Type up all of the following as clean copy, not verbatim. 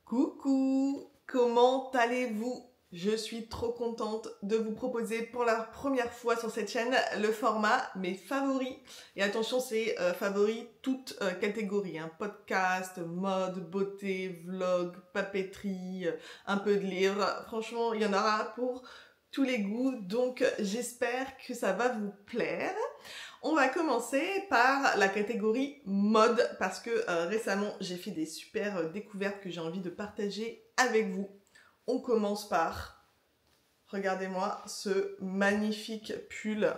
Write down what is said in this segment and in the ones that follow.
Coucou, comment allez-vous? Je suis trop contente de vous proposer pour la première fois sur cette chaîne le format mes favoris. Et attention, c'est favoris toutes catégories, hein. Podcast, mode, beauté, vlog, papeterie, un peu de livres. Franchement, il y en aura pour tous les goûts, donc j'espère que ça va vous plaire. On va commencer par la catégorie mode parce que récemment j'ai fait des super découvertes que j'ai envie de partager avec vous. On commence par, regardez-moi ce magnifique pull.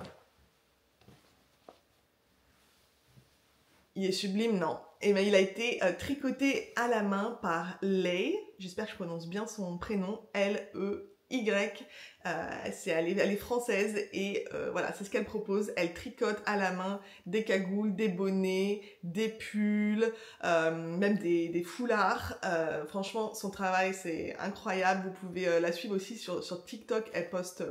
Il est sublime, non? Et bien il a été tricoté à la main par Lay. J'espère que je prononce bien son prénom, L-E-Y. Elle est française et voilà, c'est ce qu'elle propose. Elle tricote à la main des cagoules, des bonnets, des pulls, même des foulards. Franchement, son travail, c'est incroyable. Vous pouvez la suivre aussi sur TikTok. Elle poste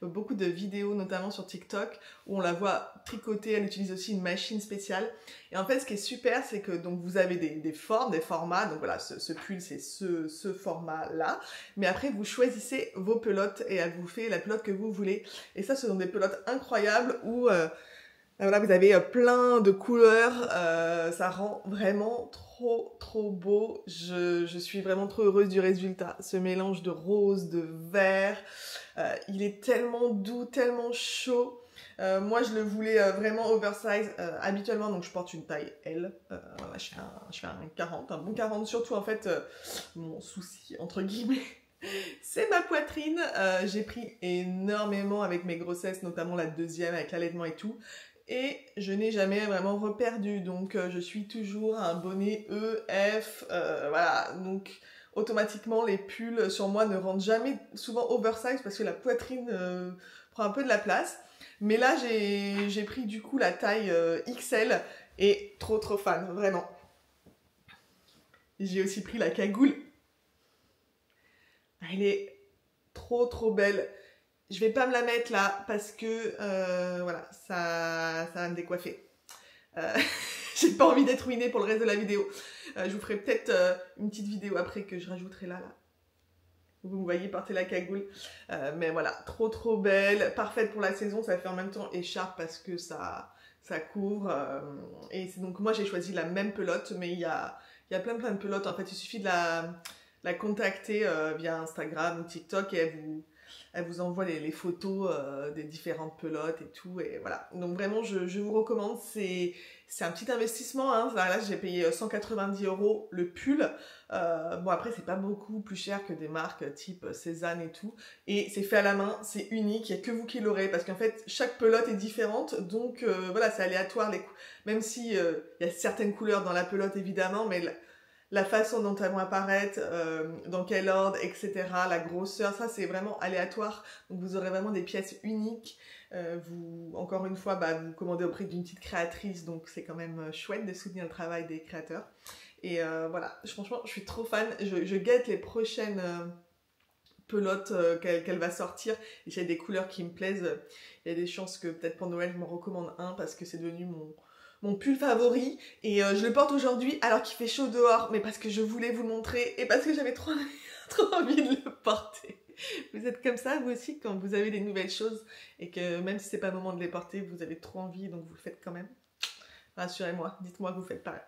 beaucoup de vidéos, notamment sur TikTok, où on la voit tricoter. Elle utilise aussi une machine spéciale. Et en fait, ce qui est super, c'est que donc, vous avez des formes, des formats. Donc voilà, ce pull, c'est ce format-là. Mais après, vous choisissez vos pelotes et elle vous fait la pelote que vous voulez. Et ça, ce sont des pelotes incroyables où voilà, vous avez plein de couleurs. Ça rend vraiment trop beau. Je suis vraiment trop heureuse du résultat. Ce mélange de rose, de vert. Il est tellement doux, tellement chaud. Moi, je le voulais vraiment oversize habituellement, donc je porte une taille L. Voilà, je fais un 40, un bon 40. Surtout, en fait, mon souci, entre guillemets, c'est ma poitrine. J'ai pris énormément avec mes grossesses, notamment la deuxième, avec l'allaitement et tout. Et je n'ai jamais vraiment reperdu, donc je suis toujours un bonnet E, F, voilà. Donc automatiquement, les pulls sur moi ne rentrent jamais souvent oversize parce que la poitrine prend un peu de la place. Mais là, j'ai pris du coup la taille XL et trop fan, vraiment. J'ai aussi pris la cagoule. Elle est trop belle. Je vais pas me la mettre là parce que voilà, ça va me décoiffer. J'ai pas envie d'être ruinée pour le reste de la vidéo. Je vous ferai peut-être une petite vidéo après que je rajouterai là. Vous me voyez porter la cagoule. Mais voilà, trop belle. Parfaite pour la saison. Ça fait en même temps écharpe parce que ça couvre. Et donc moi j'ai choisi la même pelote, mais il y a plein de pelotes. En fait, il suffit de la contacter via Instagram ou TikTok et elle vous envoie les photos des différentes pelotes et tout. Et voilà. Donc vraiment, je vous recommande. C'est un petit investissement. Hein. Là, j'ai payé 190 € le pull. Bon, après, c'est pas beaucoup plus cher que des marques type Cézanne et tout. Et c'est fait à la main, c'est unique. Il n'y a que vous qui l'aurez. Parce qu'en fait, chaque pelote est différente. Donc voilà, c'est aléatoire. Même si il y a certaines couleurs dans la pelote, évidemment. Mais la façon dont elles vont apparaître, dans quel ordre, etc., la grosseur, ça c'est vraiment aléatoire. Donc vous aurez vraiment des pièces uniques. Encore une fois, vous commandez auprès d'une petite créatrice, donc c'est quand même chouette de soutenir le travail des créateurs. Et voilà, franchement, je suis trop fan. Je guette les prochaines pelotes qu'elle va sortir. Et j'ai des couleurs qui me plaisent. Il y a des chances que peut-être pour Noël, je m'en recommande un parce que c'est devenu mon pull favori et je le porte aujourd'hui alors qu'il fait chaud dehors, mais parce que je voulais vous le montrer et parce que j'avais trop envie de le porter. Vous êtes comme ça vous aussi quand vous avez des nouvelles choses et que même si c'est pas le moment de les porter, vous avez trop envie donc vous le faites quand même. Rassurez-moi, dites-moi que vous faites pareil.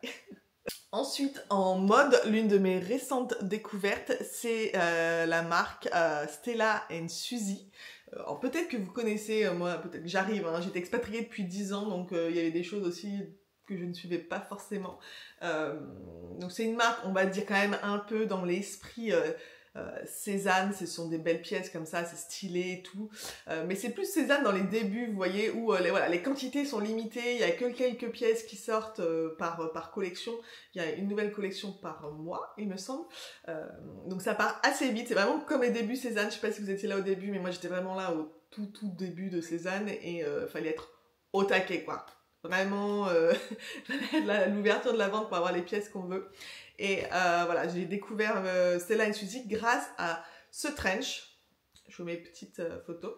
Ensuite, en mode, l'une de mes récentes découvertes, c'est la marque Stella & Suzy. Alors peut-être que vous connaissez, moi peut-être que j'arrive, hein, j'étais expatriée depuis 10 ans, donc il y avait des choses aussi que je ne suivais pas forcément. Donc c'est une marque, on va dire quand même un peu dans l'esprit Cézanne, ce sont des belles pièces comme ça, c'est stylé et tout. Mais c'est plus Cézanne dans les débuts, vous voyez, où voilà, les quantités sont limitées, il n'y a que quelques pièces qui sortent par collection. Il y a une nouvelle collection par mois, il me semble. Donc ça part assez vite, c'est vraiment comme les débuts Cézanne. Je sais pas si vous étiez là au début, mais moi j'étais vraiment là au tout début de Cézanne et fallait être au taquet, quoi. Vraiment l'ouverture de la vente pour avoir les pièces qu'on veut. Et voilà, j'ai découvert Stella & Suzy grâce à ce trench. Je vous mets une petite photo.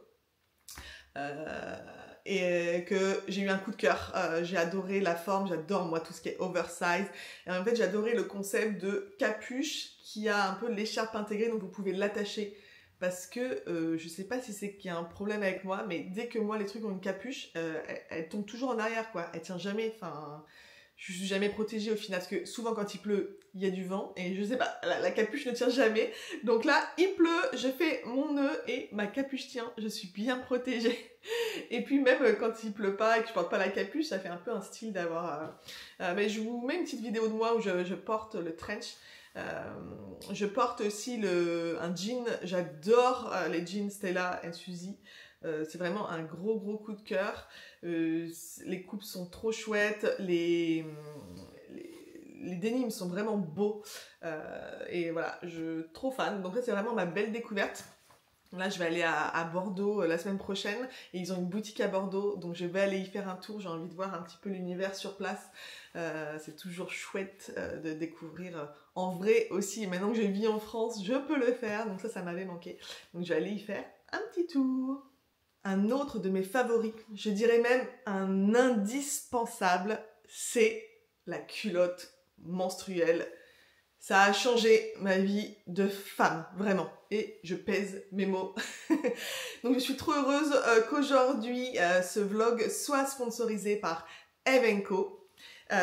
Et que j'ai eu un coup de cœur. J'ai adoré la forme, j'adore moi tout ce qui est oversize. Et en fait, j'ai adoré le concept de capuche qui a un peu l'écharpe intégrée, donc vous pouvez l'attacher. Parce que je sais pas si c'est qu'il y a un problème avec moi, mais dès que moi les trucs ont une capuche, elle tombe toujours en arrière, quoi. Elle tient jamais, enfin... Je suis jamais protégée au final, parce que souvent quand il pleut, il y a du vent, et je sais pas, la capuche ne tient jamais. Donc là, il pleut, je fais mon nœud, et ma capuche tient, je suis bien protégée. Et puis même quand il pleut pas et que je porte pas la capuche, ça fait un peu un style d'avoir... mais je vous mets une petite vidéo de moi où je porte le trench. Je porte aussi un jean, j'adore les jeans Stella & Suzy. C'est vraiment un gros coup de cœur. Les coupes sont trop chouettes, les denims sont vraiment beaux. Et voilà, trop fan. Donc là, c'est vraiment ma belle découverte. Là, je vais aller à Bordeaux la semaine prochaine et ils ont une boutique à Bordeaux, donc je vais aller y faire un tour. J'ai envie de voir un petit peu l'univers sur place. C'est toujours chouette de découvrir en vrai aussi. Et maintenant que je vis en France, je peux le faire, donc ça m'avait manqué. Donc je vais aller y faire un petit tour. Un autre de mes favoris, je dirais même un indispensable, c'est la culotte menstruelle. Ça a changé ma vie de femme, vraiment. Et je pèse mes mots. Donc je suis trop heureuse qu'aujourd'hui ce vlog soit sponsorisé par Eve & Co.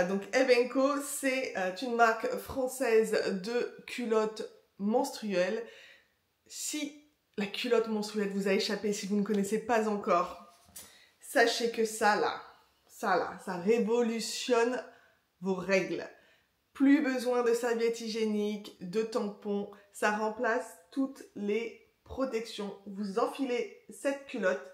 Donc Eve & Co, c'est une marque française de culottes menstruelles. Si la culotte menstruelle vous a échappé, si vous ne connaissez pas encore, sachez que ça révolutionne vos règles. Plus besoin de serviettes hygiéniques, de tampons, ça remplace toutes les protections. Vous enfilez cette culotte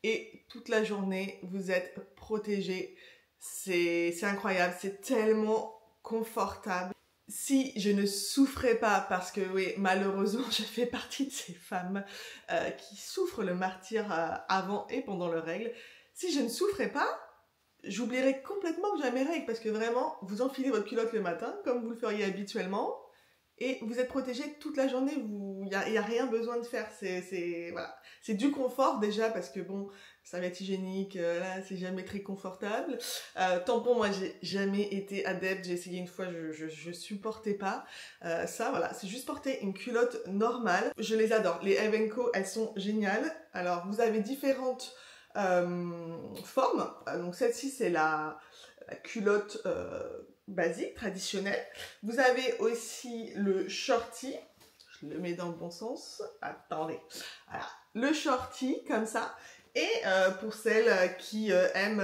et toute la journée, vous êtes protégé. C'est incroyable, c'est tellement confortable. Si je ne souffrais pas, parce que oui, malheureusement, je fais partie de ces femmes qui souffrent le martyre avant et pendant leurs règles, si je ne souffrais pas, j'oublierais complètement que j'ai mes règles, parce que vraiment, vous enfilez votre culotte le matin, comme vous le feriez habituellement, et vous êtes protégé toute la journée, il n'y a rien besoin de faire, voilà. C'est du confort déjà, parce que bon, serviette hygiénique, là, c'est jamais très confortable. Tampon, moi, j'ai jamais été adepte, j'ai essayé une fois, je supportais pas. Ça, voilà, c'est juste porter une culotte normale. Je les adore, les Eve & Co, elles sont géniales. Alors, vous avez différentes formes. Donc, celle-ci, c'est la culotte basique, traditionnelle. Vous avez aussi le shorty. Je le mets dans le bon sens. Attendez. Voilà. Le shorty, comme ça. Et pour celles qui aiment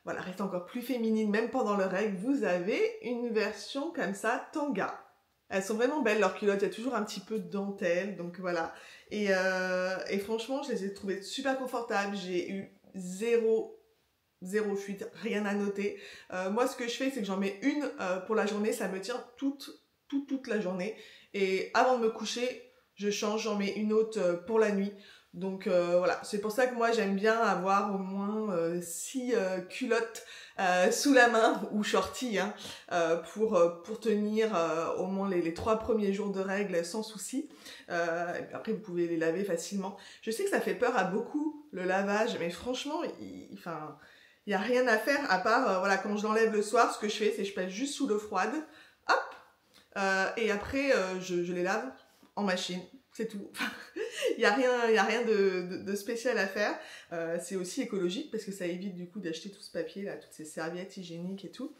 voilà, rester encore plus féminine, même pendant leurs règles, vous avez une version comme ça, tanga. Elles sont vraiment belles, leurs culottes. Il y a toujours un petit peu de dentelle. Donc voilà. Et franchement, je les ai trouvées super confortables. J'ai eu zéro fuite, rien à noter. Moi, ce que je fais, c'est que j'en mets une pour la journée. Ça me tient toute la journée. Et avant de me coucher, je change, j'en mets une autre pour la nuit. Donc voilà, c'est pour ça que moi j'aime bien avoir au moins 6 culottes sous la main, ou shorty, hein, pour tenir au moins les 3 premiers jours de règles sans souci. Et puis après vous pouvez les laver facilement. Je sais que ça fait peur à beaucoup le lavage, mais franchement, il n'y a rien à faire à part, voilà, quand je l'enlève le soir, ce que je fais, c'est que je passe juste sous l'eau froide, hop, et après je les lave en machine. C'est tout. Il n'y a rien de spécial à faire. C'est aussi écologique parce que ça évite du coup d'acheter tout ce papier, là, toutes ces serviettes hygiéniques et tout.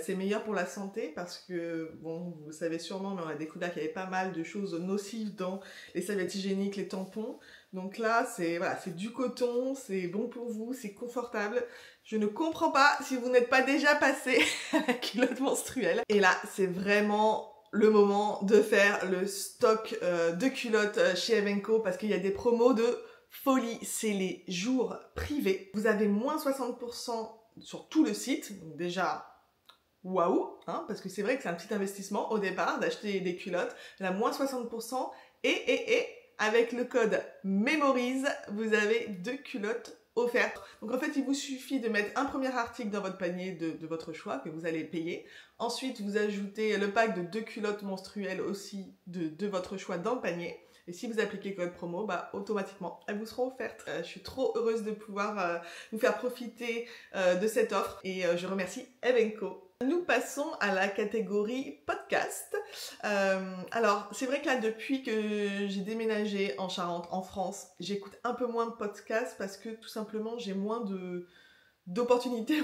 C'est meilleur pour la santé parce que, bon, vous le savez sûrement, mais on a découvert qu'il y avait pas mal de choses nocives dans les serviettes hygiéniques, les tampons. Donc là, c'est du coton, c'est bon pour vous, c'est confortable. Je ne comprends pas si vous n'êtes pas déjà passé à la culotte menstruelle. Et là, c'est vraiment le moment de faire le stock de culottes chez Eve & Co parce qu'il y a des promos de folie. C'est les jours privés. Vous avez moins 60% sur tout le site. Donc déjà, waouh, hein, parce que c'est vrai que c'est un petit investissement au départ d'acheter des culottes. Là, moins 60%. Et avec le code MEMORIES, vous avez 2 culottes offertes. Donc en fait, il vous suffit de mettre un premier article dans votre panier de votre choix que vous allez payer. Ensuite, vous ajoutez le pack de 2 culottes menstruelles aussi de votre choix dans le panier. Et si vous appliquez le code promo, automatiquement, elles vous seront offertes. Je suis trop heureuse de pouvoir vous faire profiter de cette offre et je remercie Evenko. Nous passons à la catégorie podcast. Alors, c'est vrai que là, depuis que j'ai déménagé en Charente, en France, j'écoute un peu moins de podcasts parce que tout simplement, j'ai moins d'opportunités,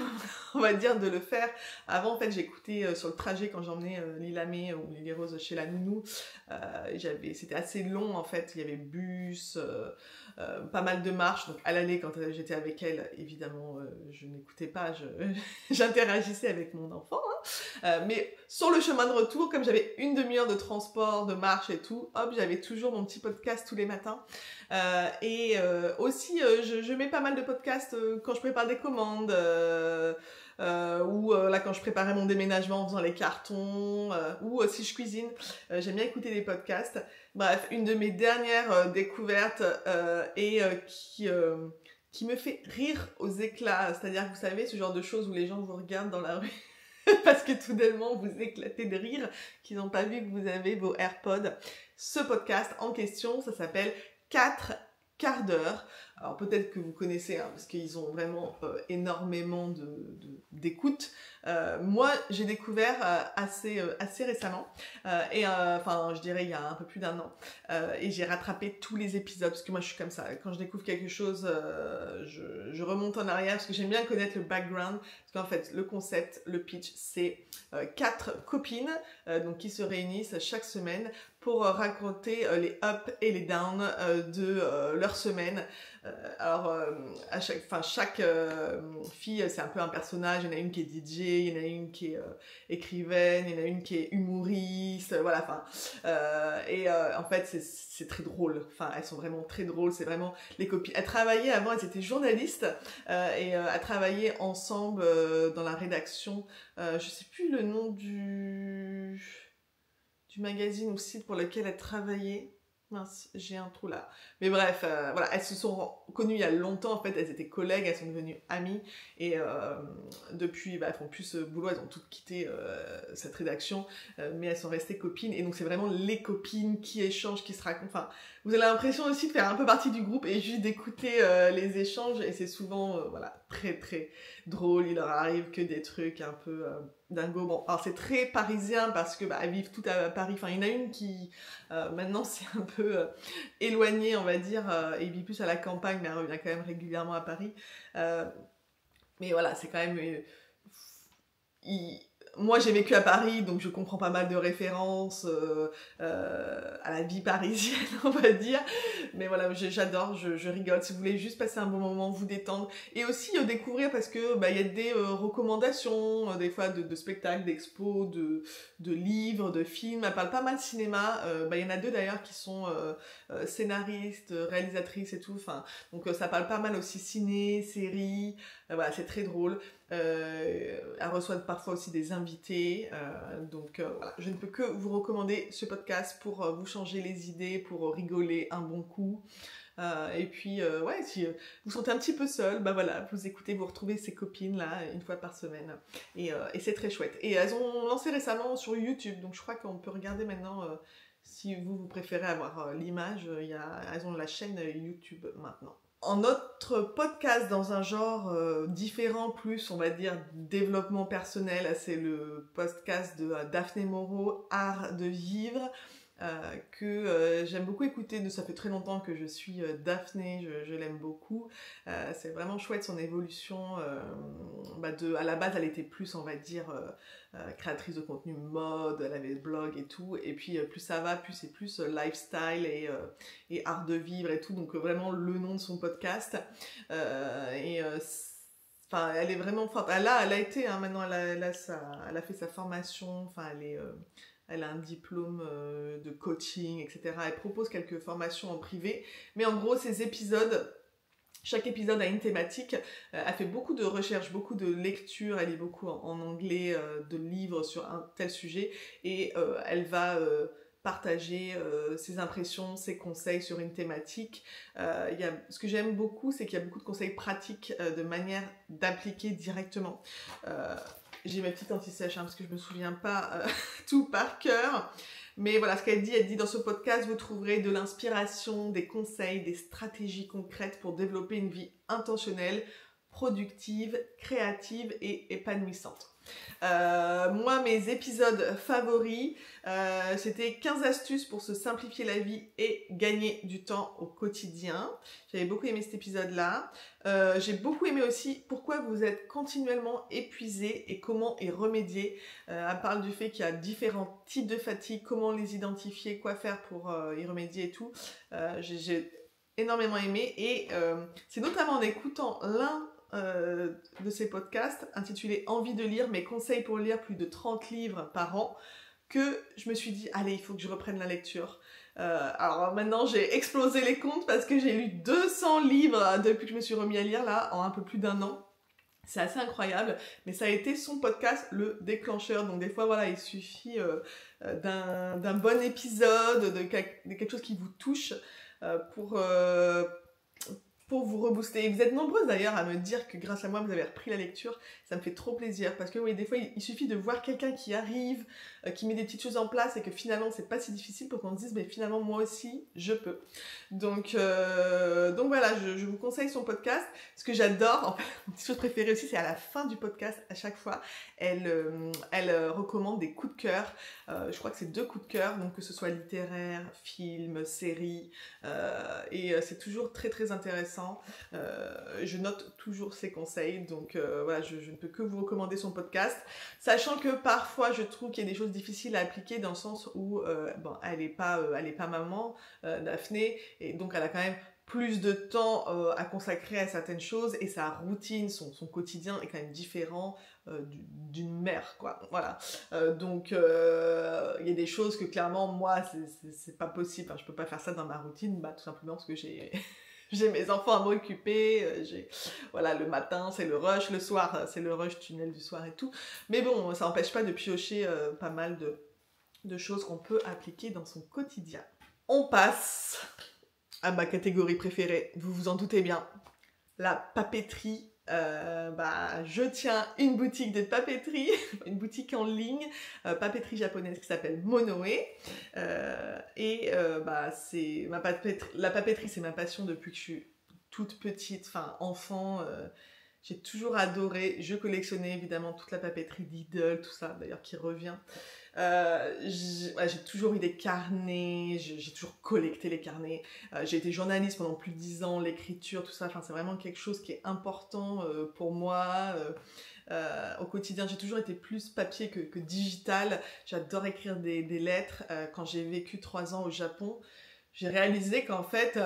on va dire, de le faire. Avant, en fait, j'écoutais sur le trajet quand j'emmenais Lila May ou Lily Rose chez la nounou. C'était assez long, en fait. Il y avait bus, pas mal de marches. Donc, à l'aller, quand j'étais avec elle, évidemment, je n'écoutais pas. J'interagissais avec mon enfant. Mais sur le chemin de retour, comme j'avais une demi-heure de transport, de marche et tout, hop, j'avais toujours mon petit podcast tous les matins. Aussi, je mets pas mal de podcasts quand je prépare des commandes ou là quand je préparais mon déménagement en faisant les cartons ou si je cuisine, j'aime bien écouter des podcasts. Bref, une de mes dernières découvertes qui me fait rire aux éclats, c'est-à-dire que vous savez ce genre de choses où les gens vous regardent dans la rue parce que tout d'un vous éclatez de rire, qu'ils n'ont pas vu que vous avez vos AirPods. Ce podcast en question, ça s'appelle 4 quarts d'heure. Alors peut-être que vous connaissez, parce qu'ils ont vraiment énormément d'écoute. Moi, j'ai découvert assez récemment, je dirais il y a un peu plus d'1 an, et j'ai rattrapé tous les épisodes, parce que moi je suis comme ça. Quand je découvre quelque chose, je remonte en arrière, parce que j'aime bien connaître le background, parce qu'en fait, le concept, le pitch, c'est 4 copines donc qui se réunissent chaque semaine pour raconter les ups et les downs de leur semaine. À chaque fille, c'est un peu un personnage. Il y en a une qui est DJ, il y en a une qui est écrivaine, il y en a une qui est humoriste, voilà. En fait, c'est très drôle. Enfin, elles sont vraiment très drôles. C'est vraiment les copines. Elles travaillaient avant, elles étaient journalistes elles travaillaient ensemble dans la rédaction. Je sais plus le nom du magazine ou site pour lequel elles travaillaient. Mince, j'ai un trou là. Mais bref, voilà, elles se sont connues il y a longtemps, en fait, elles étaient collègues, elles sont devenues amies, et depuis, elles font plus ce boulot, elles ont toutes quitté cette rédaction, mais elles sont restées copines, et donc c'est vraiment les copines qui échangent, qui se racontent, enfin, vous avez l'impression aussi de faire un peu partie du groupe, et juste d'écouter les échanges, et c'est souvent, très très drôle, il leur arrive que des trucs un peu dingo. Bon, alors c'est très parisien, parce que, elles vivent toutes à Paris, enfin, il y en a une qui, maintenant, c'est un peu éloignée, on va dire, et vit plus à la campagne, mais elle revient quand même régulièrement à Paris. Mais voilà, c'est quand même... Moi, j'ai vécu à Paris, donc je comprends pas mal de références à la vie parisienne, on va dire. Mais voilà, j'adore, je rigole. Si vous voulez juste passer un bon moment, vous détendre. Et aussi découvrir, parce que y a des recommandations, des fois de spectacles, d'expos, de livres, de films. Elle parle pas mal de cinéma. Il y en a 2 d'ailleurs qui sont scénaristes, réalisatrices et tout. Enfin, donc ça parle pas mal aussi ciné, séries. Voilà, c'est très drôle. Elle reçoit parfois aussi des invités, voilà, je ne peux que vous recommander ce podcast pour vous changer les idées, pour rigoler un bon coup. Et puis, si vous sentez un petit peu seul, voilà, vous écoutez, vous retrouvez ces copines-là une fois par semaine. Et c'est très chouette. Et elles ont lancé récemment sur YouTube, donc je crois qu'on peut regarder maintenant, si vous préférez avoir l'image, elles ont la chaîne YouTube maintenant. En autre podcast dans un genre différent, plus on va dire développement personnel, c'est le podcast de Daphné Moreau, Art de vivre, que j'aime beaucoup écouter. Ça fait très longtemps que je suis Daphné, je l'aime beaucoup. C'est vraiment chouette son évolution. À la base, elle était plus, on va dire, créatrice de contenu mode, elle avait le blog et tout. Et puis plus ça va, plus c'est plus lifestyle et art de vivre et tout. Donc vraiment le nom de son podcast. Elle est vraiment forte. Elle a été, maintenant elle a fait sa formation. Elle a un diplôme de coaching, etc. Elle propose quelques formations en privé. Mais en gros, ces épisodes, chaque épisode a une thématique. Elle fait beaucoup de recherches, beaucoup de lectures. Elle lit beaucoup en anglais de livres sur un tel sujet. Et elle va partager ses impressions, ses conseils sur une thématique. Ce que j'aime beaucoup, c'est qu'il y a beaucoup de conseils pratiques de manière d'appliquer directement. J'ai mes petites anti-sèches parce que je ne me souviens pas tout par cœur. Mais voilà, ce qu'elle dit dans ce podcast, vous trouverez de l'inspiration, des conseils, des stratégies concrètes pour développer une vie intentionnelle, productive, créative et épanouissante. Moi, mes épisodes favoris, c'était 15 astuces pour se simplifier la vie et gagner du temps au quotidien. J'avais beaucoup aimé cet épisode-là. J'ai beaucoup aimé aussi pourquoi vous êtes continuellement épuisé et comment y remédier. Elle parle du fait qu'il y a différents types de fatigue, comment les identifier, quoi faire pour y remédier et tout. J'ai énormément aimé et c'est notamment en écoutant l'un de ces podcasts intitulé « Envie de lire, mes conseils pour lire plus de 30 livres par an » que je me suis dit « Allez, il faut que je reprenne la lecture ». Alors maintenant, j'ai explosé les comptes parce que j'ai lu 200 livres depuis que je me suis remis à lire là, en un peu plus d'1 an. C'est assez incroyable, mais ça a été son podcast, le déclencheur. Donc des fois, voilà, il suffit d'un bon épisode, de quelque chose qui vous touche pour vous rebooster. Et vous êtes nombreuses d'ailleurs à me dire que grâce à moi, vous avez repris la lecture. Ça me fait trop plaisir parce que oui, des fois, il suffit de voir quelqu'un qui arrive, qui met des petites choses en place et que finalement, c'est pas si difficile pour qu'on se dise, mais finalement, moi aussi, je peux. Donc voilà, je vous conseille son podcast. Ce que j'adore, en fait, une petite chose préférée aussi, c'est à la fin du podcast, à chaque fois, elle recommande des coups de cœur. Je crois que c'est 2 coups de cœur, donc que ce soit littéraire, film, série, et c'est toujours très très intéressant. Je note toujours ses conseils, donc voilà, je ne peux que vous recommander son podcast, sachant que parfois je trouve qu'il y a des choses difficiles à appliquer dans le sens où elle est pas maman, Daphné, et donc elle a quand même plus de temps à consacrer à certaines choses et sa routine, son quotidien est quand même différent d'une mère, quoi. Voilà. Donc, il y a des choses que clairement, moi, c'est pas possible. Enfin, je peux pas faire ça dans ma routine, tout simplement parce que j'ai mes enfants à m'occuper. Voilà, le matin, c'est le rush. Le soir, c'est le rush tunnel du soir et tout. Mais bon, ça n'empêche pas de piocher pas mal de choses qu'on peut appliquer dans son quotidien. On passe à ma catégorie préférée, vous vous en doutez bien, la papeterie. Je tiens une boutique de papeterie, une boutique en ligne, papeterie japonaise qui s'appelle Monoe. La papeterie, c'est ma passion depuis que je suis toute petite, enfin enfant. J'ai toujours adoré. Je collectionnais évidemment toute la papeterie Lidl, tout ça d'ailleurs qui revient. J'ai toujours eu des carnets, j'ai toujours collecté les carnets. J'ai été journaliste pendant plus de 10 ans, l'écriture, tout ça. Enfin, c'est vraiment quelque chose qui est important pour moi. Au quotidien, j'ai toujours été plus papier que digital. J'adore écrire des lettres. Quand j'ai vécu 3 ans au Japon, j'ai réalisé qu'en fait,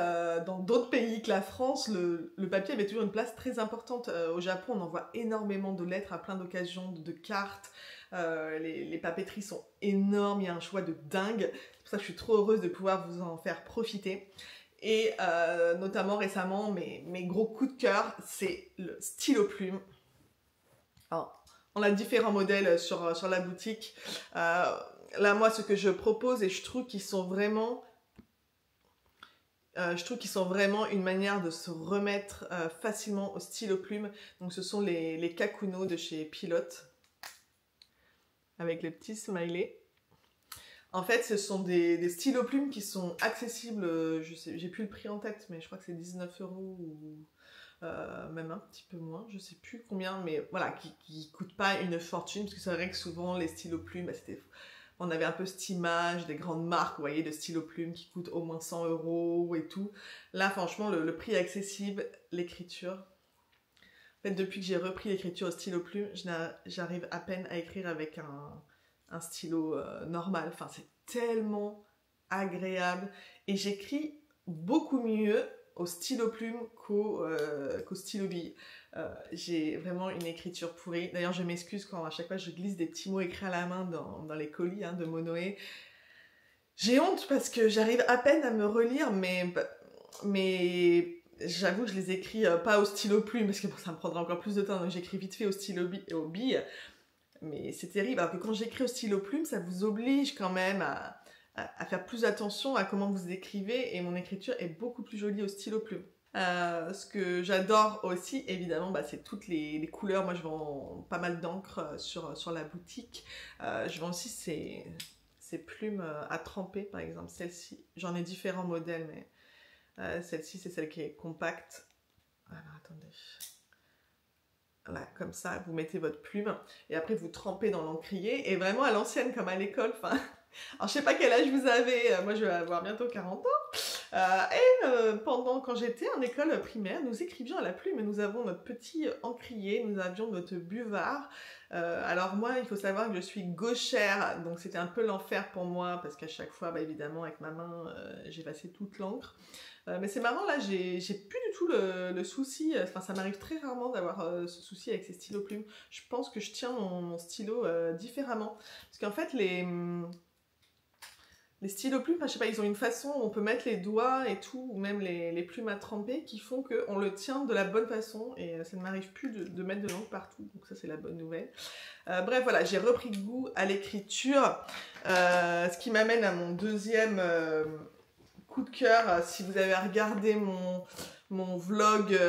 dans d'autres pays que la France, le papier avait toujours une place très importante. Au Japon, on envoie énormément de lettres à plein d'occasions, de cartes. Les papeteries sont énormes, il y a un choix de dingue. C'est pour ça que je suis trop heureuse de pouvoir vous en faire profiter. Et notamment récemment, mes gros coups de cœur, c'est le stylo plume. Alors, on a différents modèles sur la boutique. Là, moi, ce que je propose, et je trouve qu'ils sont vraiment une manière de se remettre facilement au stylo plume. Donc ce sont les Kakuno de chez Pilote, avec les petits smileys. En fait, ce sont des stylos plumes qui sont accessibles, j'ai plus le prix en tête, mais je crois que c'est 19 € ou même un petit peu moins, je sais plus combien, mais voilà, qui coûtent pas une fortune, parce que c'est vrai que souvent les stylos plumes, on avait un peu cette image des grandes marques, vous voyez, de stylos plumes qui coûtent au moins 100 € et tout. Là, franchement, le prix est accessible, l'écriture. En fait, depuis que j'ai repris l'écriture au stylo plume, j'arrive à peine à écrire avec un stylo normal. Enfin, c'est tellement agréable. Et j'écris beaucoup mieux au stylo plume qu'au stylo bille. J'ai vraiment une écriture pourrie. D'ailleurs, je m'excuse quand à chaque fois je glisse des petits mots écrits à la main dans les colis de Monoe. J'ai honte parce que j'arrive à peine à me relire, mais j'avoue que je les écris pas au stylo plume parce que bon, ça me prendra encore plus de temps, donc j'écris vite fait au stylo au bille. Mais c'est terrible, alors que quand j'écris au stylo plume, ça vous oblige quand même à faire plus attention à comment vous écrivez et mon écriture est beaucoup plus jolie au stylo plume. Ce que j'adore aussi, évidemment, c'est toutes les couleurs. Moi, je vends pas mal d'encre sur la boutique. Je vends aussi ces plumes à tremper, par exemple. Celle-ci, j'en ai différents modèles, mais celle-ci, c'est celle qui est compacte. Alors, attendez. Voilà, comme ça, vous mettez votre plume et après vous trempez dans l'encrier et vraiment à l'ancienne comme à l'école. Enfin, alors je sais pas quel âge vous avez, moi je vais avoir bientôt 40 ans. Quand j'étais en école primaire, nous écrivions à la plume, nous avons notre petit encrier, nous avions notre buvard. Alors moi, il faut savoir que je suis gauchère, donc c'était un peu l'enfer pour moi parce qu'à chaque fois, évidemment, avec ma main, j'ai passé toute l'encre. Mais c'est marrant, là, j'ai plus du tout le souci, enfin ça m'arrive très rarement d'avoir ce souci avec ces stylos plumes. Je pense que je tiens mon stylo différemment. Parce qu'en fait, les stylos plumes, je sais pas, ils ont une façon où on peut mettre les doigts et tout, ou même les plumes à tremper, qui font qu'on le tient de la bonne façon, et ça ne m'arrive plus de mettre de l'encre partout, donc ça c'est la bonne nouvelle. Bref, voilà, j'ai repris goût à l'écriture, ce qui m'amène à mon deuxième coup de cœur. Si vous avez regardé mon vlog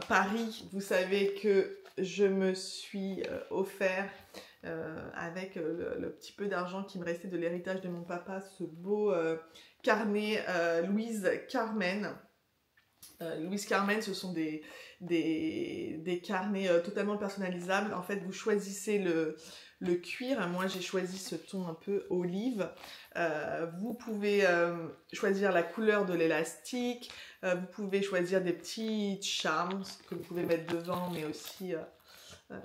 Paris, vous savez que je me suis offert avec le petit peu d'argent qui me restait de l'héritage de mon papa, ce beau carnet Louise Carmen. Louise Carmen, ce sont des carnets totalement personnalisables. En fait, vous choisissez le cuir. Moi, j'ai choisi ce ton un peu olive. Vous pouvez choisir la couleur de l'élastique. Vous pouvez choisir des petits charms que vous pouvez mettre devant, mais aussi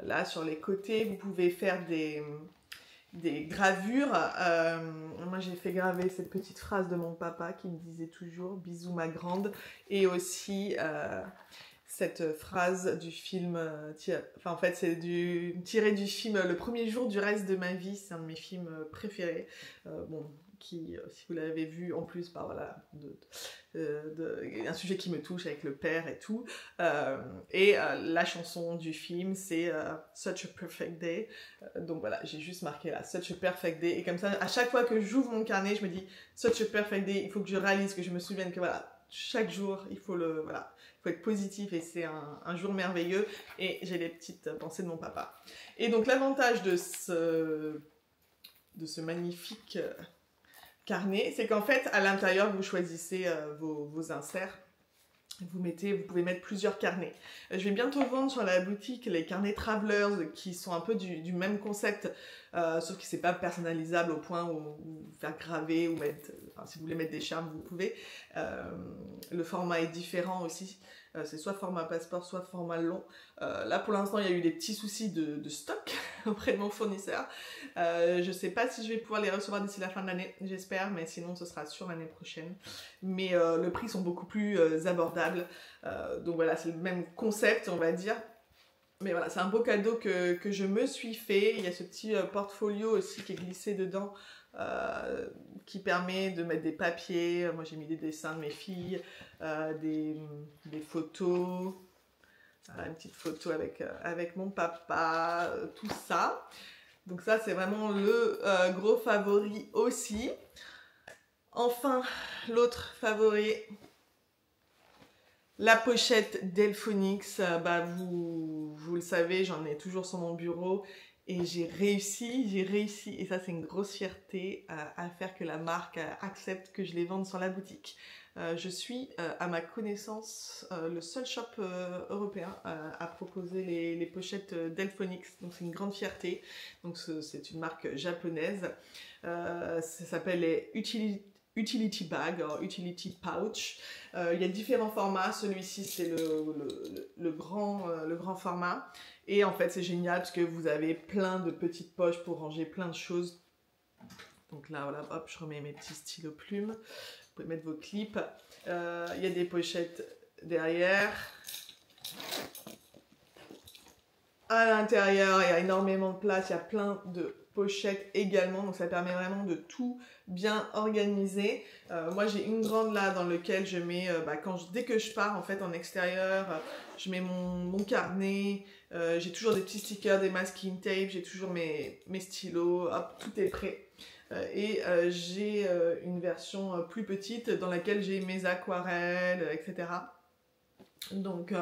là sur les côtés. Vous pouvez faire des gravures. Moi, j'ai fait graver cette petite phrase de mon papa qui me disait toujours « Bisous ma grande » et aussi cette phrase du film, en fait, c'est tiré du film « Le premier jour du reste de ma vie », c'est un de mes films préférés. Qui, si vous l'avez vu, en plus, voilà, un sujet qui me touche avec le père et tout. La chanson du film, c'est Such a Perfect Day. Donc voilà, j'ai juste marqué là, Such a Perfect Day. Et comme ça, à chaque fois que j'ouvre mon carnet, je me dis, Such a Perfect Day, il faut que je réalise, que je me souvienne que voilà, chaque jour, il faut être positif et c'est un jour merveilleux. Et j'ai les petites pensées de mon papa. Et donc l'avantage de ce magnifique carnet, c'est qu'en fait, à l'intérieur, vous choisissez vos inserts. Vous pouvez mettre plusieurs carnets. Je vais bientôt vendre sur la boutique les carnets Travelers qui sont un peu du même concept, sauf que c'est pas personnalisable au point où vous faire graver ou mettre, si vous voulez mettre des charmes, vous pouvez. Le format est différent aussi. C'est soit format passeport, soit format long. Là, pour l'instant, il y a eu des petits soucis de stock auprès de mon fournisseur. Je ne sais pas si je vais pouvoir les recevoir d'ici la fin de l'année, j'espère, mais sinon, ce sera sur l'année prochaine. Mais le prix sont beaucoup plus abordables. Donc voilà, c'est le même concept, on va dire. Mais voilà, c'est un beau cadeau que je me suis fait. Il y a ce petit portfolio aussi qui est glissé dedans, qui permet de mettre des papiers. Moi, j'ai mis des dessins de mes filles, des photos, une petite photo avec mon papa, tout ça. Donc ça, c'est vraiment le gros favori aussi. Enfin, l'autre favori, la pochette Delphonix. Vous le savez, j'en ai toujours sur mon bureau. Et j'ai réussi, et ça c'est une grosse fierté, à faire que la marque accepte que je les vende sur la boutique. Je suis, à ma connaissance, le seul shop européen à proposer les pochettes Delphonix, donc c'est une grande fierté. Donc c'est une marque japonaise, ça s'appelle les Utility Bag, Utility Pouch. Il y a différents formats, celui-ci c'est le grand format. Et en fait c'est génial parce que vous avez plein de petites poches pour ranger plein de choses. Donc là voilà, hop, je remets mes petits stylos plumes. Vous pouvez mettre vos clips. Il y a des pochettes derrière. À l'intérieur, il y a énormément de place, il y a plein de pochettes également, donc ça permet vraiment de tout bien organiser. Moi j'ai une grande là dans laquelle je mets, dès que je pars en fait en extérieur, je mets mon carnet, j'ai toujours des petits stickers, des masking tape, j'ai toujours mes stylos, hop, tout est prêt. J'ai une version plus petite dans laquelle j'ai mes aquarelles, etc. Donc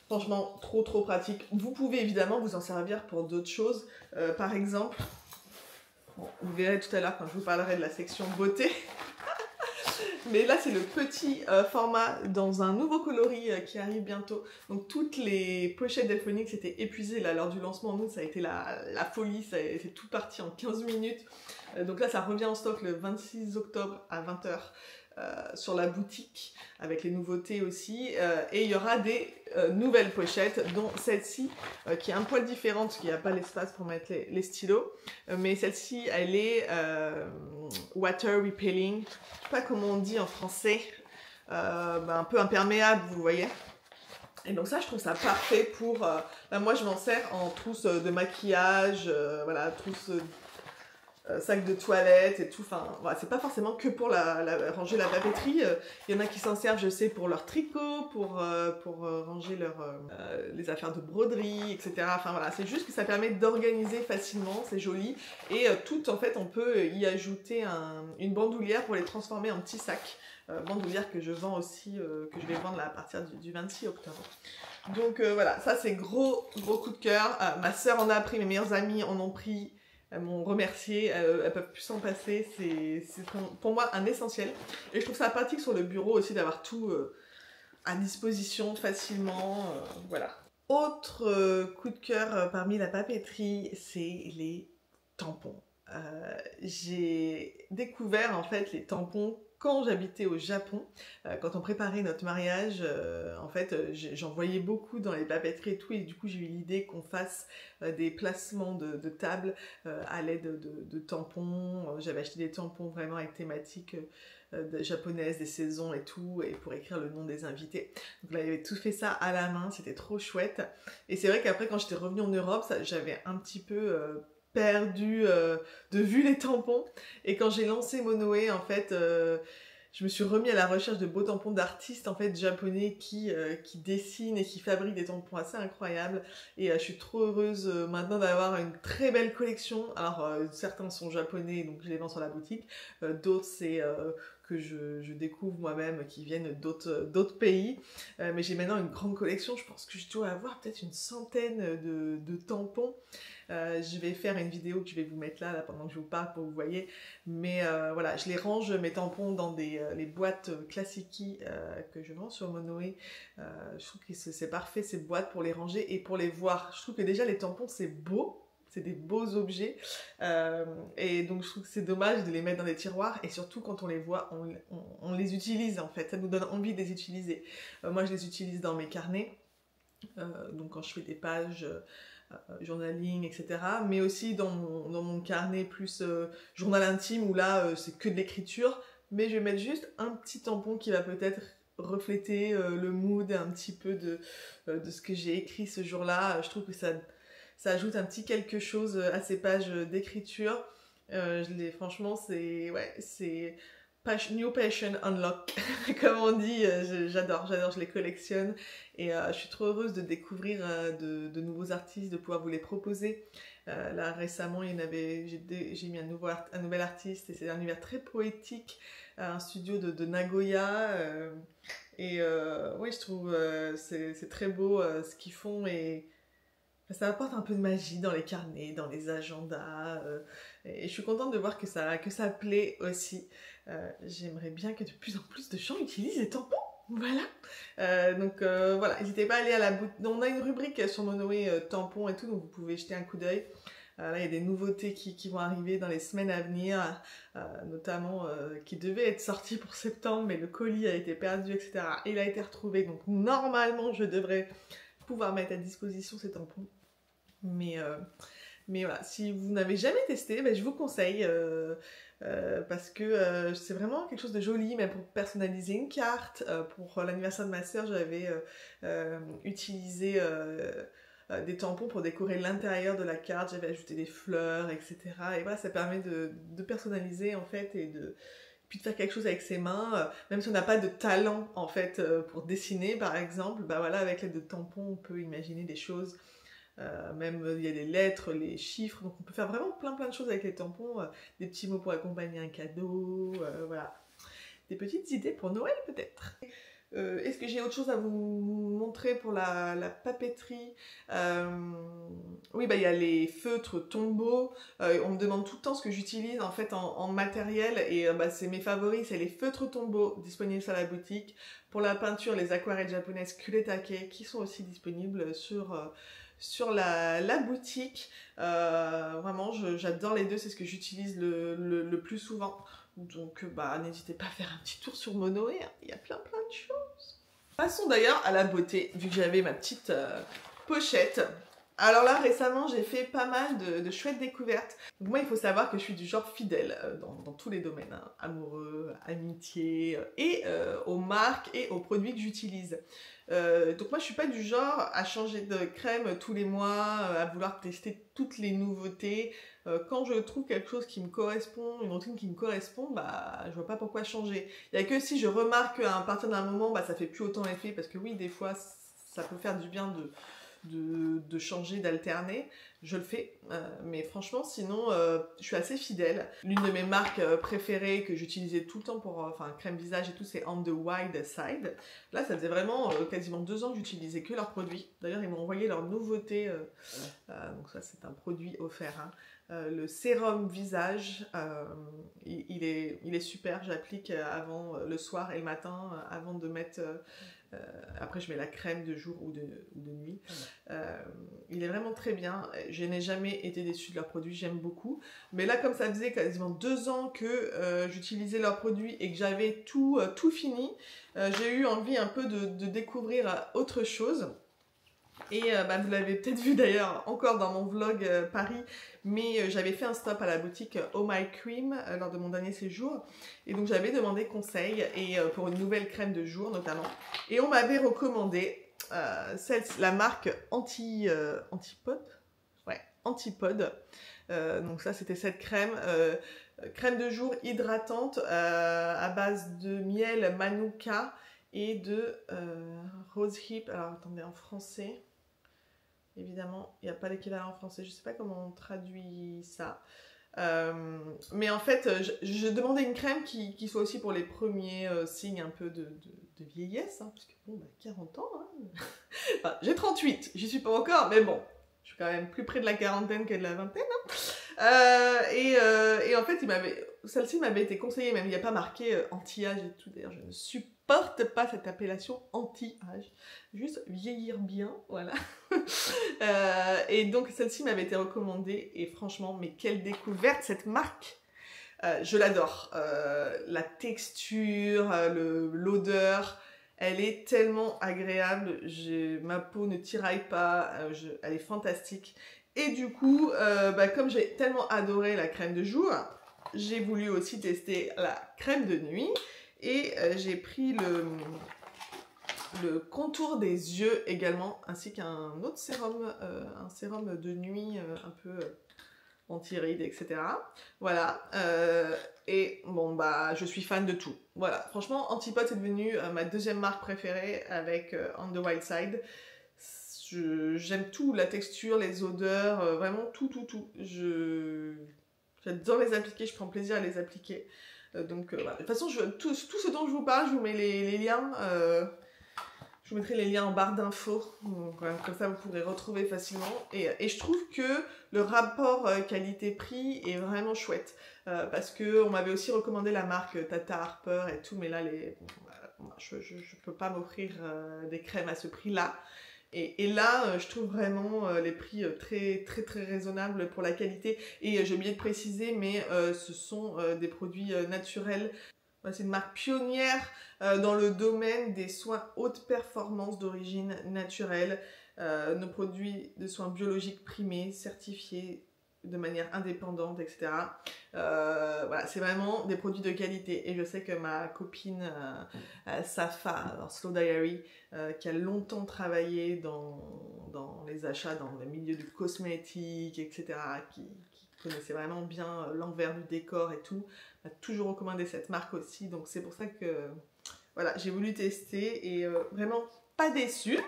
franchement trop pratique. Vous pouvez évidemment vous en servir pour d'autres choses. Par exemple, bon, vous verrez tout à l'heure quand je vous parlerai de la section beauté. Mais là, c'est le petit format dans un nouveau coloris qui arrive bientôt. Donc, toutes les pochettes d'Elfonix étaient épuisées là, lors du lancement en août. Ça a été la folie. C'est tout parti en 15 minutes. Donc là, ça revient en stock le 26 octobre à 20h sur la boutique avec les nouveautés aussi. Et il y aura des nouvelles pochettes, dont celle-ci qui est un poil différente parce qu'il n'y a pas l'espace pour mettre les stylos. Mais celle-ci, elle est water repelling. Je sais pas comment on dit en français. Un peu imperméable, vous voyez. Et donc ça, je trouve ça parfait pour... moi, je m'en sers en trousse de maquillage, voilà, trousse... sac de toilette et tout, enfin voilà, c'est pas forcément que pour ranger la papeterie. Il y en a qui s'en servent, je sais, pour leur tricot, pour ranger les affaires de broderie, etc. Enfin voilà, c'est juste que ça permet d'organiser facilement, c'est joli. Et tout, en fait, on peut y ajouter une bandoulière pour les transformer en petits sacs. Bandoulière que je vends aussi, que je vais vendre là, à partir du 26 octobre. Donc voilà, ça c'est gros coup de cœur. Ma soeur en a pris, mes meilleures amies en ont pris. Elles m'ont remercié, elles peuvent plus s'en passer, c'est pour moi un essentiel. Et je trouve ça pratique sur le bureau aussi d'avoir tout à disposition facilement, voilà. Autre coup de cœur parmi la papeterie, c'est les tampons. J'ai découvert en fait les tampons quand j'habitais au Japon, quand on préparait notre mariage. En fait, j'en voyais beaucoup dans les papeteries et tout, et du coup j'ai eu l'idée qu'on fasse des placements de table à l'aide de tampons. J'avais acheté des tampons vraiment avec thématique japonaise, des saisons et tout, et pour écrire le nom des invités. Donc là, il avait tout fait ça à la main, c'était trop chouette. Et c'est vrai qu'après, quand j'étais revenue en Europe, j'avais un petit peu perdu de vue les tampons. Et quand j'ai lancé Monoe, en fait, je me suis remis à la recherche de beaux tampons d'artistes en fait japonais qui dessinent et qui fabriquent des tampons assez incroyables. Et je suis trop heureuse maintenant d'avoir une très belle collection. Alors certains sont japonais, donc je les vends sur la boutique. D'autres c'est que je découvre moi-même, qui viennent d'autres pays. Mais j'ai maintenant une grande collection. Je pense que je dois avoir peut-être une centaine de tampons. Je vais faire une vidéo que je vais vous mettre là pendant que je vous parle pour que vous voyez. Mais voilà, je les range, mes tampons, dans les boîtes classiques que je vends sur Monoe. Je trouve que c'est parfait, ces boîtes, pour les ranger et pour les voir. Je trouve que déjà les tampons, c'est beau. C'est des beaux objets. Et donc je trouve que c'est dommage de les mettre dans des tiroirs. Et surtout quand on les voit, on les utilise en fait. Ça nous donne envie de les utiliser. Moi je les utilise dans mes carnets. Donc quand je fais des pages... journaling, etc. Mais aussi dans mon carnet plus journal intime, où là c'est que de l'écriture, mais je vais mettre juste un petit tampon qui va peut-être refléter le mood un petit peu de ce que j'ai écrit ce jour-là. Je trouve que ça ajoute un petit quelque chose à ces pages d'écriture. Franchement, c'est New Passion Unlock, comme on dit. J'adore, je les collectionne. Et je suis trop heureuse de découvrir de nouveaux artistes, de pouvoir vous les proposer. Là récemment, j'ai mis un nouvel artiste, et c'est un univers très poétique, un studio de Nagoya. Oui, je trouve c'est très beau ce qu'ils font, et ça apporte un peu de magie dans les carnets, dans les agendas. Et je suis contente de voir que ça plaît aussi. J'aimerais bien que de plus en plus de gens utilisent les tampons. Voilà. Donc voilà, n'hésitez pas à aller à la boutique. On a une rubrique sur Monoe tampons et tout, donc vous pouvez jeter un coup d'œil. Là, il y a des nouveautés qui vont arriver dans les semaines à venir, notamment qui devaient être sorties pour septembre, mais le colis a été perdu, etc. Il a été retrouvé, donc normalement, je devrais pouvoir mettre à disposition ces tampons. Mais voilà, si vous n'avez jamais testé, je vous conseille, parce que c'est vraiment quelque chose de joli, même pour personnaliser une carte. Pour l'anniversaire de ma soeur, j'avais utilisé des tampons pour décorer l'intérieur de la carte. J'avais ajouté des fleurs, etc. Et voilà, ça permet de personnaliser en fait, et puis de faire quelque chose avec ses mains, même si on n'a pas de talent en fait pour dessiner par exemple. Voilà, avec l'aide de tampons, on peut imaginer des choses Même il y a les lettres, les chiffres, donc on peut faire vraiment plein de choses avec les tampons, des petits mots pour accompagner un cadeau, voilà. Des petites idées pour Noël peut-être. Est-ce que j'ai autre chose à vous montrer pour la papeterie? Oui, bah il y a les feutres Tombow. On me demande tout le temps ce que j'utilise en fait en matériel et bah, c'est mes favoris, c'est les feutres Tombow disponibles sur la boutique. Pour la peinture, les aquarelles japonaises Kuretake qui sont aussi disponibles sur la boutique. Vraiment, j'adore les deux, c'est ce que j'utilise le plus souvent. Donc bah n'hésitez pas à faire un petit tour sur Monoé, hein. Il y a plein de choses. Passons d'ailleurs à la beauté, vu que j'avais ma petite pochette. Alors là récemment j'ai fait pas mal de chouettes découvertes. Donc moi il faut savoir que je suis du genre fidèle dans tous les domaines, hein. Amoureux, amitié et aux marques et aux produits que j'utilise. Donc moi je suis pas du genre à changer de crème tous les mois, à vouloir tester toutes les nouveautés. Quand je trouve quelque chose qui me correspond, une routine qui me correspond, bah je vois pas pourquoi changer. Il y a que si je remarque qu'à partir d'un moment, bah ça fait plus autant effet, parce que oui, des fois ça peut faire du bien de changer, d'alterner, je le fais, mais franchement sinon je suis assez fidèle. L'une de mes marques préférées que j'utilisais tout le temps pour enfin crème visage et tout, c'est On the Wild Side. Là ça faisait vraiment quasiment 2 ans que j'utilisais que leurs produits. D'ailleurs ils m'ont envoyé leur nouveauté, donc ça c'est un produit offert, hein. Le sérum visage, il est super, j'applique avant le soir et le matin avant de mettre après je mets la crème de jour ou de nuit. Il est vraiment très bien, je n'ai jamais été déçue de leurs produits, j'aime beaucoup. Mais là comme ça faisait quasiment 2 ans que j'utilisais leurs produits et que j'avais tout fini, j'ai eu envie un peu de découvrir autre chose. Et bah, vous l'avez peut-être vu d'ailleurs encore dans mon vlog Paris, mais j'avais fait un stop à la boutique Oh My Cream lors de mon dernier séjour. Et donc j'avais demandé conseil et, pour une nouvelle crème de jour notamment. Et on m'avait recommandé la marque Antipode. Ouais, Antipode. Donc ça c'était cette crème. Crème de jour hydratante à base de miel manuka et de rose hip. Alors attendez, en français, évidemment, il n'y a pas l'équivalent en français. Je ne sais pas comment on traduit ça. Mais en fait, je demandais une crème qui soit aussi pour les premiers signes un peu de vieillesse. Hein, parce que bon, bah, 40 ans. Hein. Enfin, j'ai 38, j'y suis pas encore, mais bon, je suis quand même plus près de la quarantaine que de la vingtaine. Hein. Et en fait, celle-ci m'avait été conseillée, même il n'y a pas marqué anti-âge et tout. D'ailleurs, je ne supporte pas cette appellation anti-âge. Juste vieillir bien, voilà. Et donc, celle-ci m'avait été recommandée. Et franchement, mais quelle découverte cette marque! Je l'adore. La texture, l'odeur, elle est tellement agréable. Ma peau ne tiraille pas. Elle est fantastique. Et du coup, bah, comme j'ai tellement adoré la crème de jour, j'ai voulu aussi tester la crème de nuit. Et j'ai pris le contour des yeux également, ainsi qu'un autre sérum, un sérum de nuit un peu anti-rides, etc. Voilà. Et bon, bah, je suis fan de tout. Voilà. Franchement, Antipode, c'est devenu ma deuxième marque préférée avec On the Wild Side. J'aime tout, la texture, les odeurs, vraiment tout. J'adore les appliquer, je prends plaisir à les appliquer. Donc voilà. De toute façon, tout ce dont je vous parle, je vous mets les liens. Je vous mettrai les liens en barre d'infos. Comme ça, vous pourrez retrouver facilement. Et je trouve que le rapport qualité-prix est vraiment chouette. Parce qu'on m'avait aussi recommandé la marque Tata Harper et tout. Mais là, je ne peux pas m'offrir des crèmes à ce prix-là. Et là, je trouve vraiment les prix très raisonnables pour la qualité. Et j'ai oublié de préciser, mais ce sont des produits naturels. C'est une marque pionnière dans le domaine des soins haute performance d'origine naturelle. Nos produits de soins biologiques primés, certifiés de manière indépendante, etc. Voilà, c'est vraiment des produits de qualité. Et je sais que ma copine Safa, dans Slow Diary, qui a longtemps travaillé dans les achats, dans le milieu du cosmétique, etc., qui connaissait vraiment bien l'envers du décor et tout, m'a toujours recommandé cette marque aussi. Donc c'est pour ça que voilà, j'ai voulu tester et vraiment pas déçue.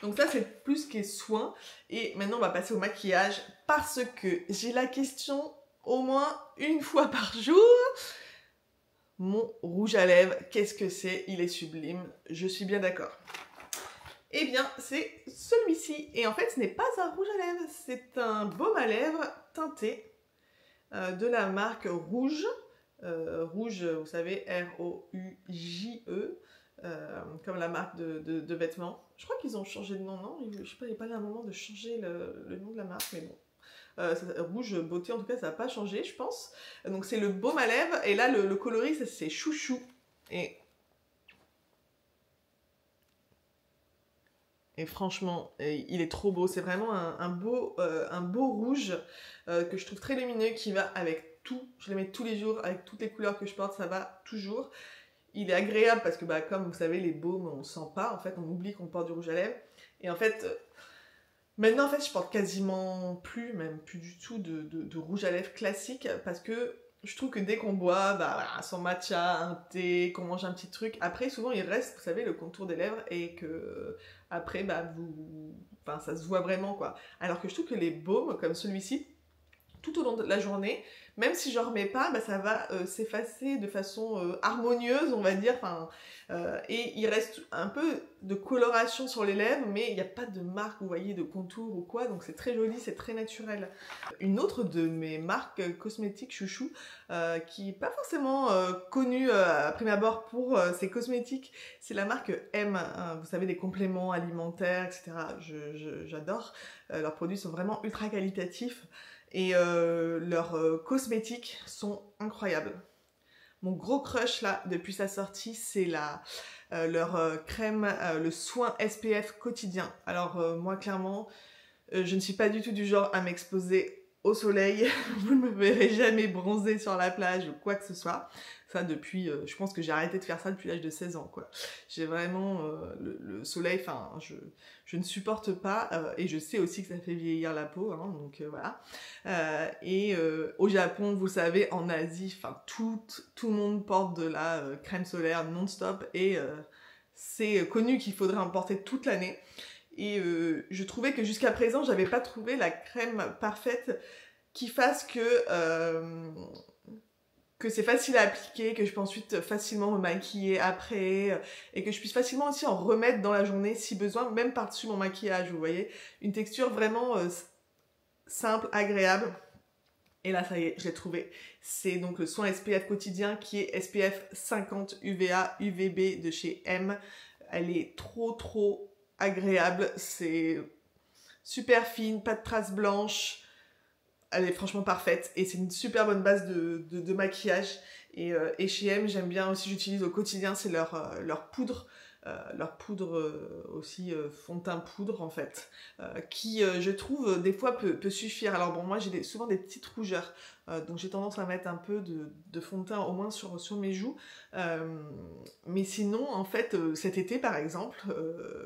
Donc ça c'est plus ce qui est soin. Et maintenant on va passer au maquillage parce que j'ai la question au moins une fois par jour. Mon rouge à lèvres, qu'est-ce que c'est? Il est sublime, je suis bien d'accord. Eh bien, c'est celui-ci. Et en fait, ce n'est pas un rouge à lèvres, c'est un baume à lèvres teinté de la marque Rouge. Rouge, vous savez, R-O-U-J-E, comme la marque de vêtements. Je crois qu'ils ont changé de nom, non? Je sais pas, il n'y a pas eu un moment de changer le nom de la marque, mais bon. Rouge Beauté, en tout cas, ça n'a pas changé, je pense. Donc, c'est le baume à lèvres. Et là, le coloris, c'est chouchou. Et franchement, il est trop beau. C'est vraiment un beau rouge que je trouve très lumineux, qui va avec tout. Je le mets tous les jours, avec toutes les couleurs que je porte, ça va toujours. Il est agréable parce que, comme vous savez, les baumes, on ne sent pas. En fait, on oublie qu'on porte du rouge à lèvres. Et en fait, maintenant, en fait, je porte quasiment plus, même plus du tout de rouge à lèvres classique parce que je trouve que dès qu'on boit, voilà, son matcha, un thé, qu'on mange un petit truc, après, souvent, il reste, vous savez, le contour des lèvres et que après, ça se voit vraiment, quoi. Alors que je trouve que les baumes, comme celui-ci, tout au long de la journée, même si je ne remets pas, ça va s'effacer de façon harmonieuse, on va dire. Et il reste un peu de coloration sur les lèvres, mais il n'y a pas de marque, vous voyez, de contour ou quoi. Donc c'est très joli, c'est très naturel. Une autre de mes marques cosmétiques chouchou, qui n'est pas forcément connue à prime abord pour ses cosmétiques, c'est la marque M. Vous savez, des compléments alimentaires, etc. J'adore. Leurs produits sont vraiment ultra qualitatifs. Et leurs cosmétiques sont incroyables. Mon gros crush là, depuis sa sortie, c'est leur crème, le soin SPF quotidien. Alors moi clairement, je ne suis pas du tout du genre à m'exposer au soleil. Vous ne me verrez jamais bronzer sur la plage ou quoi que ce soit. Ça depuis, je pense que j'ai arrêté de faire ça depuis l'âge de 16 ans, quoi. J'ai vraiment le soleil, je ne supporte pas et je sais aussi que ça fait vieillir la peau, hein, donc voilà. Au Japon, vous savez, en Asie, tout le monde porte de la crème solaire non-stop et c'est connu qu'il faudrait en porter toute l'année. Et je trouvais que jusqu'à présent, j'avais pas trouvé la crème parfaite qui fasse que c'est facile à appliquer, que je peux ensuite facilement me maquiller après et que je puisse facilement aussi en remettre dans la journée si besoin, même par-dessus mon maquillage, vous voyez. Une texture vraiment simple, agréable. Et là, ça y est, je l'ai trouvé. C'est donc le soin SPF quotidien qui est SPF 50 UVA UVB de chez M. Elle est trop agréable. C'est super fine, pas de traces blanches. Elle est franchement parfaite et c'est une super bonne base de maquillage. Et chez M, j'aime bien aussi, j'utilise au quotidien, c'est leur poudre. Leur poudre aussi, fond de teint poudre en fait, qui je trouve des fois peut suffire. Alors bon, moi j'ai souvent des petites rougeurs, donc j'ai tendance à mettre un peu de fond de teint au moins sur mes joues. Mais sinon, en fait, cet été par exemple,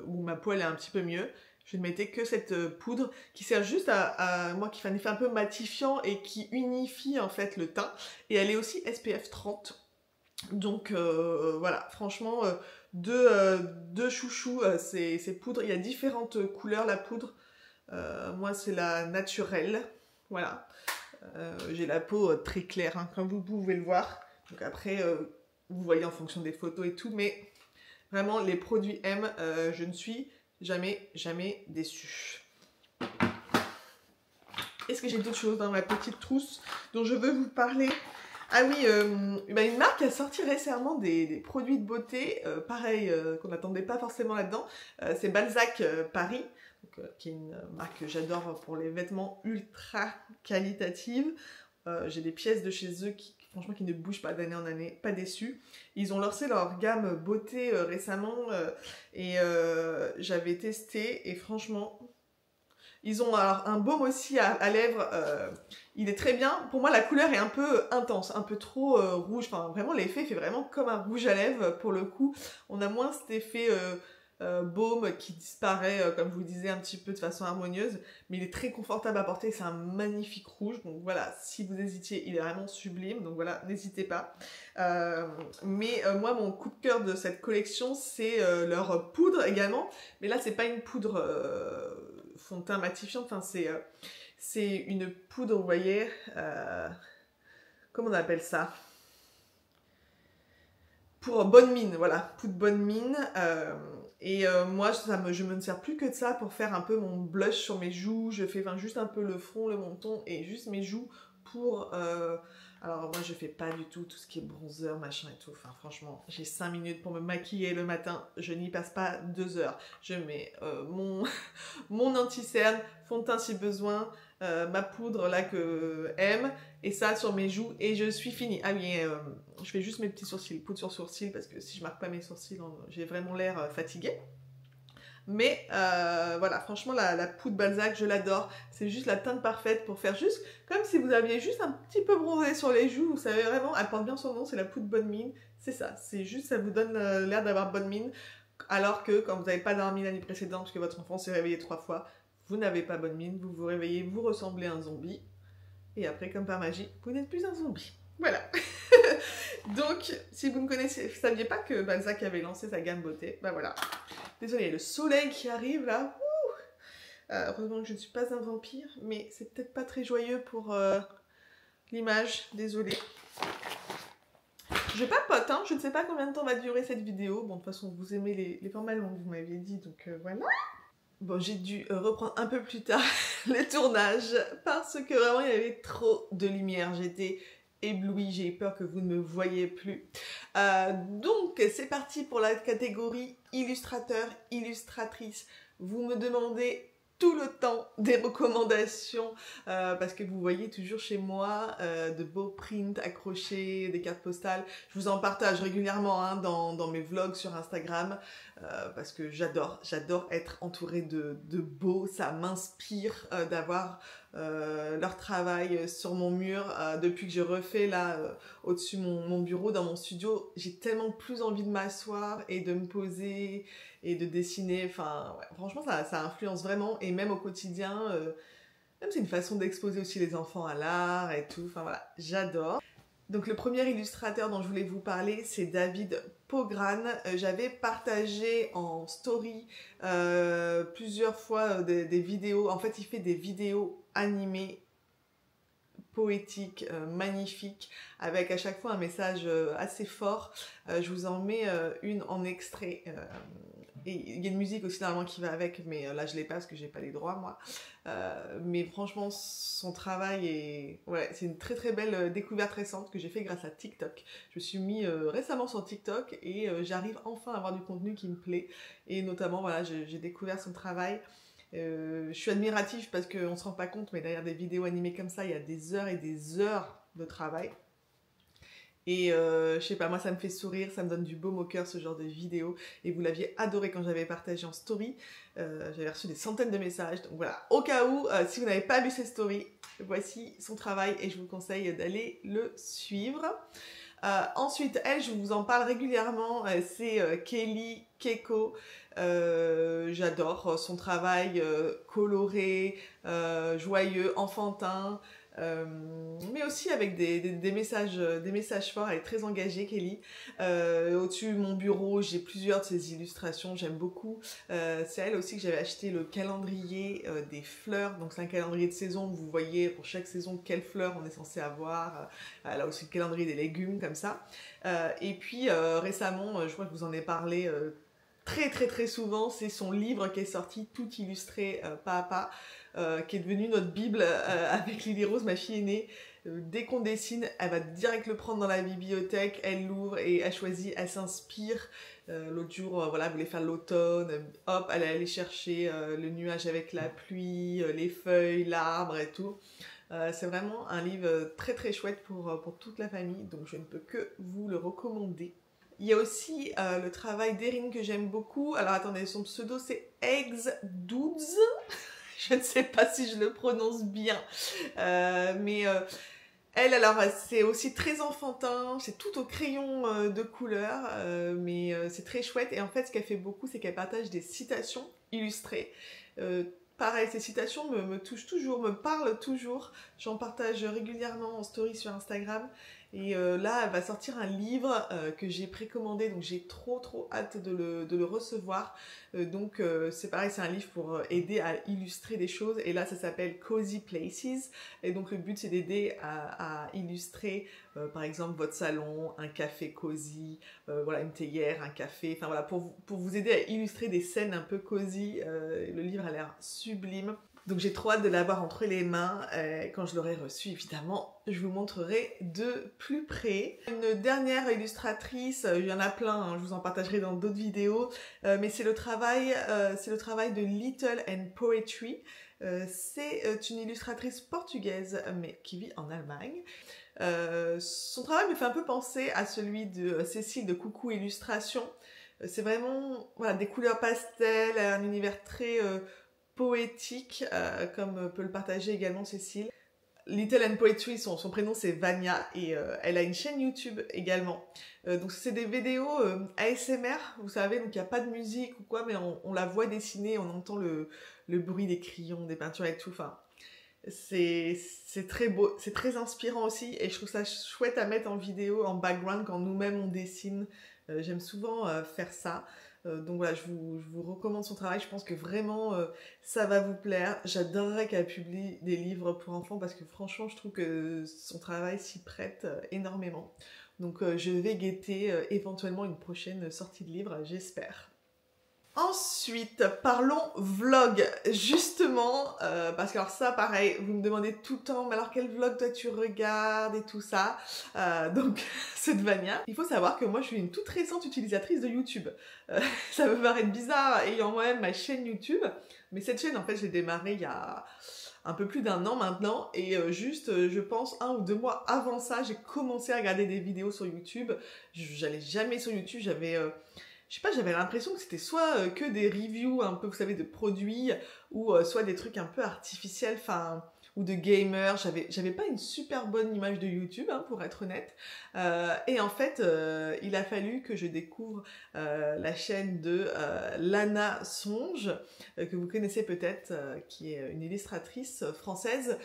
où ma peau elle est un petit peu mieux, je ne mettais que cette poudre qui sert juste à moi, qui fait un effet un peu matifiant et qui unifie en fait le teint. Et elle est aussi SPF 30. Donc voilà, franchement, deux chouchous, ces poudres. Il y a différentes couleurs, la poudre. Moi, c'est la naturelle. Voilà. J'ai la peau très claire, hein, comme vous pouvez le voir. Donc après, vous voyez en fonction des photos et tout. Mais vraiment, les produits M, je ne suis jamais déçue. Est-ce que j'ai d'autres choses dans ma petite trousse dont je veux vous parler? Ah oui, une marque a sorti récemment des produits de beauté, pareil, qu'on n'attendait pas forcément là-dedans. C'est Balzac Paris, donc, qui est une marque que j'adore pour les vêtements ultra qualitatives. J'ai des pièces de chez eux franchement, qui ne bougent pas d'année en année, pas déçus. Ils ont lancé leur gamme beauté récemment et j'avais testé et franchement... Ils ont alors un baume aussi à lèvres, il est très bien. Pour moi, la couleur est un peu intense, un peu trop rouge. Enfin, vraiment, l'effet fait vraiment comme un rouge à lèvres. Pour le coup, on a moins cet effet baume qui disparaît, comme je vous disais, un petit peu de façon harmonieuse, mais il est très confortable à porter, c'est un magnifique rouge, donc voilà, si vous hésitiez, il est vraiment sublime, donc voilà, n'hésitez pas. Moi, mon coup de cœur de cette collection, c'est leur poudre également, mais là, c'est pas une poudre fond de teint matifiante, enfin, c'est une poudre, vous voyez, comment on appelle ça? Pour bonne mine, voilà, poudre bonne mine. Moi, je me sers plus que de ça pour faire un peu mon blush sur mes joues. Je fais juste un peu le front, le menton et juste mes joues pour... Alors moi, je fais pas du tout ce qui est bronzer, machin et tout. Enfin, franchement, j'ai 5 minutes pour me maquiller le matin. Je n'y passe pas 2 heures. Je mets mon anti-cerne, fond de teint si besoin, ma poudre là que M, et ça sur mes joues et je suis finie. Ah oui, je fais juste mes petits sourcils, poudre sur sourcils, parce que si je marque pas mes sourcils, j'ai vraiment l'air fatiguée. Mais voilà, franchement, la poudre Balzac, je l'adore. C'est juste la teinte parfaite pour faire juste comme si vous aviez juste un petit peu bronzé sur les joues. Vous savez vraiment, elle porte bien son nom, c'est la poudre bonne mine. C'est ça, c'est juste, ça vous donne l'air d'avoir bonne mine. Alors que quand vous n'avez pas dormi l'année précédente, parce que votre enfant s'est réveillé 3 fois, vous n'avez pas bonne mine, vous vous réveillez, vous ressemblez à un zombie. Et après, comme par magie, vous n'êtes plus un zombie. Voilà. Donc, si vous ne saviez pas que Balzac avait lancé sa gamme beauté, bah voilà. Désolée, il y a le soleil qui arrive là. Heureusement que je ne suis pas un vampire, mais c'est peut-être pas très joyeux pour l'image. Désolée. Je papote, hein. Je ne sais pas combien de temps va durer cette vidéo. Bon, de toute façon, vous aimez les formats longs, vous m'aviez dit, donc voilà. Bon, j'ai dû reprendre un peu plus tard les tournages parce que vraiment il y avait trop de lumière. J'étais éblouie, j'ai eu peur que vous ne me voyiez plus. Donc c'est parti pour la catégorie illustrateur, illustratrice. Vous me demandez tout le temps des recommandations parce que vous voyez toujours chez moi de beaux prints accrochés, des cartes postales. Je vous en partage régulièrement hein, dans mes vlogs sur Instagram parce que j'adore être entourée de beaux, ça m'inspire d'avoir leur travail sur mon mur. Depuis que je refais là au-dessus mon bureau dans mon studio, j'ai tellement plus envie de m'asseoir et de me poser et de dessiner, enfin ouais, franchement ça influence vraiment et même au quotidien, même c'est une façon d'exposer aussi les enfants à l'art et tout, enfin voilà, j'adore. Donc le premier illustrateur dont je voulais vous parler, c'est David Pogran. J'avais partagé en story plusieurs fois des vidéos, en fait il fait des vidéos animées poétique, magnifique, avec à chaque fois un message assez fort. Je vous en mets une en extrait. Et il y a une musique aussi normalement qui va avec, mais là je l'ai pas parce que j'ai pas les droits moi. Mais franchement, son travail est... Ouais, c'est une très très belle découverte récente que j'ai fait grâce à TikTok. Je me suis mis récemment sur TikTok et j'arrive enfin à avoir du contenu qui me plaît. Et notamment, voilà, j'ai découvert son travail. Je suis admirative parce qu'on ne se rend pas compte, mais derrière des vidéos animées comme ça, il y a des heures et des heures de travail. Et je sais pas, moi ça me fait sourire, ça me donne du baume au cœur ce genre de vidéo. Et vous l'aviez adoré quand j'avais partagé en story. J'avais reçu des centaines de messages. Donc voilà, au cas où, si vous n'avez pas vu ces stories, voici son travail et je vous conseille d'aller le suivre. Ensuite, elle, je vous en parle régulièrement, c'est Kelly Keiko. J'adore son travail coloré, joyeux, enfantin. Mais aussi avec des messages forts. Elle est très engagée, Kelly. Au-dessus de mon bureau, j'ai plusieurs de ses illustrations, j'aime beaucoup. C'est elle aussi que j'avais acheté le calendrier des fleurs. Donc c'est un calendrier de saison, vous voyez pour chaque saison quelles fleurs on est censé avoir. Elle a aussi le calendrier des légumes, comme ça. Et puis récemment, je crois que vous en ai parlé très souvent, c'est son livre qui est sorti, tout illustré pas à pas. Qui est devenue notre bible avec Lily Rose, ma fille aînée. Dès qu'on dessine, elle va direct le prendre dans la bibliothèque, elle l'ouvre et elle choisit, elle s'inspire. L'autre jour, voilà, elle voulait faire l'automne, hop, elle est allée chercher le nuage avec la pluie, les feuilles, l'arbre et tout. C'est vraiment un livre très chouette pour toute la famille, donc je ne peux que vous le recommander. Il y a aussi le travail d'Erin que j'aime beaucoup. Alors attendez, son pseudo c'est Eggs Dudes. Je ne sais pas si je le prononce bien, mais Elle, alors, c'est aussi très enfantin, c'est tout au crayon de couleur, mais c'est très chouette. Et en fait, ce qu'elle fait beaucoup, c'est qu'elle partage des citations illustrées. Pareil, ces citations me touchent toujours, me parlent toujours. J'en partage régulièrement en story sur Instagram. Et là, elle va sortir un livre que j'ai précommandé, donc j'ai trop hâte de le recevoir. Donc c'est pareil, c'est un livre pour aider à illustrer des choses. Et là, ça s'appelle Cozy Places. Et donc le but, c'est d'aider à illustrer, par exemple, votre salon, un café cosy, voilà, une théière, un café. Enfin voilà, pour vous aider à illustrer des scènes un peu cosy. Le livre a l'air sublime. Donc j'ai trop hâte de l'avoir entre les mains. Quand je l'aurai reçu, évidemment, je vous montrerai de plus près. Une dernière illustratrice, il y en a plein, hein, je vous en partagerai dans d'autres vidéos, mais c'est le travail de Little and Poetry. C'est une illustratrice portugaise, mais qui vit en Allemagne. Son travail me fait un peu penser à celui de Cécile de Coucou Illustration. C'est vraiment voilà, des couleurs pastel, un univers très poétique, comme peut le partager également Cécile. Little and Poetry, son prénom c'est Vania, et elle a une chaîne YouTube également. Donc c'est des vidéos ASMR, vous savez, donc il n'y a pas de musique ou quoi, mais on la voit dessiner, on entend le bruit des crayons, des peintures et tout. Enfin, c'est très beau, c'est très inspirant aussi, et je trouve ça chouette à mettre en vidéo, en background, quand nous-mêmes on dessine. J'aime souvent faire ça. Donc voilà, je vous recommande son travail. Je pense que vraiment ça va vous plaire. J'adorerais qu'elle publie des livres pour enfants parce que franchement, je trouve que son travail s'y prête énormément. Donc je vais guetter éventuellement une prochaine sortie de livre, j'espère. Ensuite, parlons vlog, justement, parce que alors ça, pareil, vous me demandez tout le temps, mais alors quel vlog toi tu regardes et tout ça, donc c'est de Vania. Il faut savoir que moi je suis une toute récente utilisatrice de YouTube. Ça peut paraître bizarre ayant moi-même ma chaîne YouTube, mais cette chaîne en fait je l'ai démarrée il y a un peu plus d'1 an maintenant, et juste je pense 1 ou 2 mois avant ça, j'ai commencé à regarder des vidéos sur YouTube. J'allais jamais sur YouTube, je sais pas, j'avais l'impression que c'était soit que des reviews un peu, vous savez, de produits, ou soit des trucs un peu artificiels, enfin, ou de gamers. J'avais pas une super bonne image de YouTube, hein, pour être honnête. Et en fait, il a fallu que je découvre la chaîne de Lana Songe, que vous connaissez peut-être, qui est une illustratrice française,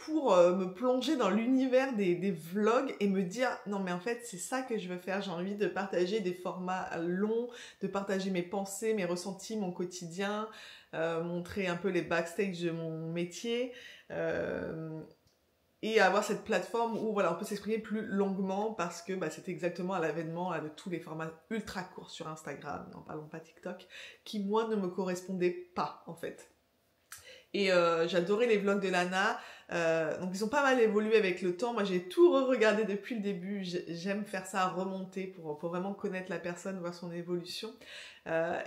pour me plonger dans l'univers des vlogs et me dire non mais en fait c'est ça que je veux faire, j'ai envie de partager des formats longs, de partager mes pensées, mes ressentis, mon quotidien, montrer un peu les backstage de mon métier, et avoir cette plateforme où voilà, on peut s'exprimer plus longuement parce que bah, c'était exactement à l'avènement de tous les formats ultra courts sur Instagram, n'en parlons pas TikTok, qui moi ne me correspondaient pas en fait. Et j'adorais les vlogs de Lana, donc ils ont pas mal évolué avec le temps. Moi j'ai tout re-regardé depuis le début, j'aime faire ça, remonter pour vraiment connaître la personne, voir son évolution.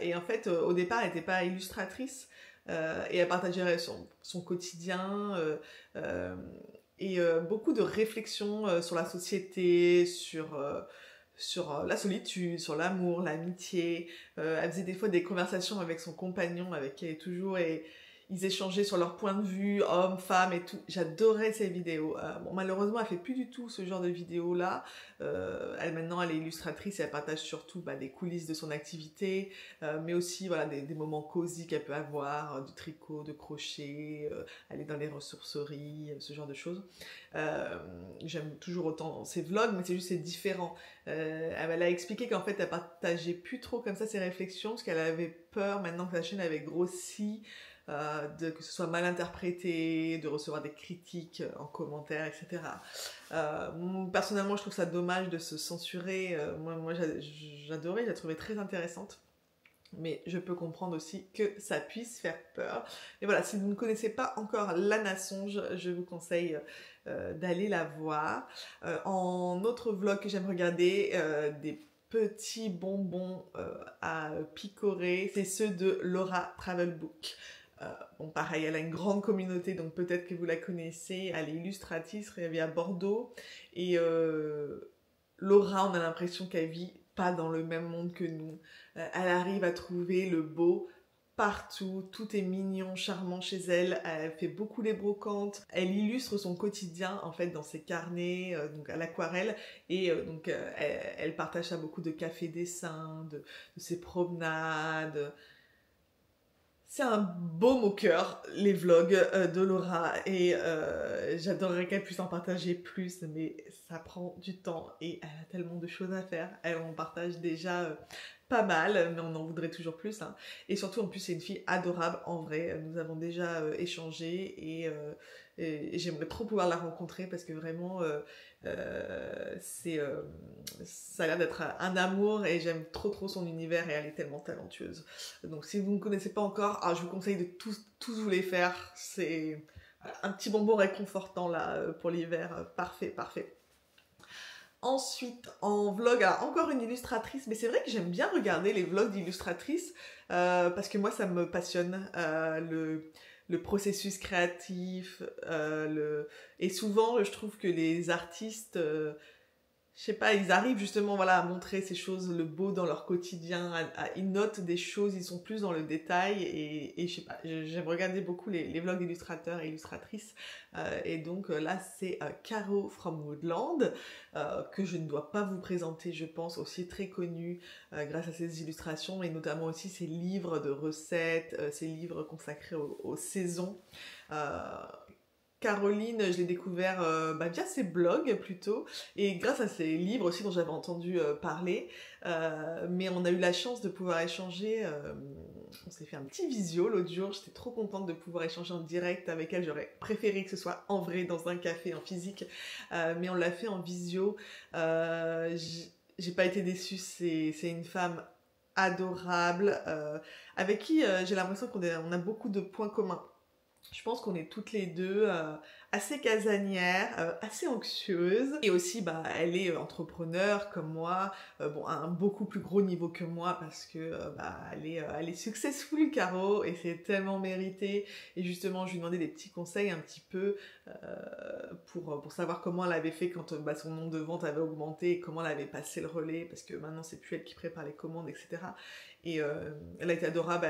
Et en fait au départ elle n'était pas illustratrice, et elle partageait son quotidien, et beaucoup de réflexions sur la société, sur la solitude, sur l'amour, l'amitié. Elle faisait des fois des conversations avec son compagnon, avec qui elle est toujours, et ils échangeaient sur leur point de vue, hommes, femmes et tout. J'adorais ces vidéos. Bon, malheureusement, elle fait plus du tout ce genre de vidéos-là. Maintenant, elle est illustratrice et elle partage surtout des coulisses de son activité, mais aussi voilà, des moments cosy qu'elle peut avoir, du tricot, de crochet, aller dans les ressourceries, ce genre de choses. J'aime toujours autant ses vlogs, mais c'est juste c'est différent. Elle a expliqué qu'en fait, elle partageait plus trop comme ça ses réflexions, parce qu'elle avait peur, maintenant que sa chaîne avait grossi, que ce soit mal interprété, de recevoir des critiques en commentaire, etc. Personnellement, je trouve ça dommage de se censurer. Moi j'adorais, je la trouvais très intéressante. Mais je peux comprendre aussi que ça puisse faire peur. Et voilà, si vous ne connaissez pas encore Lana Songe, je vous conseille d'aller la voir. En autre vlog que j'aime regarder, des petits bonbons à picorer, c'est ceux de Laura Travelbook. Bon pareil, elle a une grande communauté, donc peut-être que vous la connaissez. Elle est illustratrice, elle vit à Bordeaux, et Laura, on a l'impression qu'elle vit pas dans le même monde que nous. Elle arrive à trouver le beau partout, tout est mignon, charmant chez elle, elle fait beaucoup les brocantes, elle illustre son quotidien en fait dans ses carnets, donc à l'aquarelle, et elle partage ça beaucoup de café dessins, de ses promenades. C'est un baume au cœur, les vlogs de Laura, et j'adorerais qu'elle puisse en partager plus, mais ça prend du temps et elle a tellement de choses à faire. Elle en partage déjà pas mal, mais on en voudrait toujours plus, hein. Et surtout, en plus, c'est une fille adorable en vrai. Nous avons déjà échangé et j'aimerais trop pouvoir la rencontrer parce que vraiment, ça a l'air d'être un amour et j'aime trop trop son univers et elle est tellement talentueuse. Donc si vous ne connaissez pas encore, je vous conseille de tous vous les faire. C'est un petit bonbon réconfortant là pour l'hiver. Parfait, parfait. Ensuite, en vlog, alors encore une illustratrice, mais c'est vrai que j'aime bien regarder les vlogs d'illustratrices parce que moi ça me passionne, le processus créatif, et souvent je trouve que les artistes, je sais pas, ils arrivent justement voilà, à montrer ces choses, le beau dans leur quotidien, ils notent des choses, ils sont plus dans le détail et je sais pas, j'aime regarder beaucoup les vlogs d'illustrateurs et illustratrices et donc là c'est Caro from Woodland que je ne dois pas vous présenter, je pense, aussi très connue grâce à ses illustrations et notamment aussi ses livres de recettes, ses livres consacrés aux saisons. Caroline, je l'ai découvert via ses blogs plutôt, et grâce à ses livres aussi dont j'avais entendu parler, mais on a eu la chance de pouvoir échanger, on s'est fait un petit visio l'autre jour, j'étais trop contente de pouvoir échanger en direct avec elle, j'aurais préféré que ce soit en vrai, dans un café, en physique, mais on l'a fait en visio, j'ai pas été déçue, c'est une femme adorable, avec qui j'ai l'impression qu'on a beaucoup de points communs. Je pense qu'on est toutes les deux assez casanières, assez anxieuses. Et aussi, elle est entrepreneur comme moi, à un beaucoup plus gros niveau que moi parce que elle est successful, Caro, et c'est tellement mérité. Et justement, je lui demandais des petits conseils un petit peu pour savoir comment elle avait fait quand son nombre de ventes avait augmenté et comment elle avait passé le relais parce que maintenant, c'est plus elle qui prépare les commandes, etc. Et elle a été adorable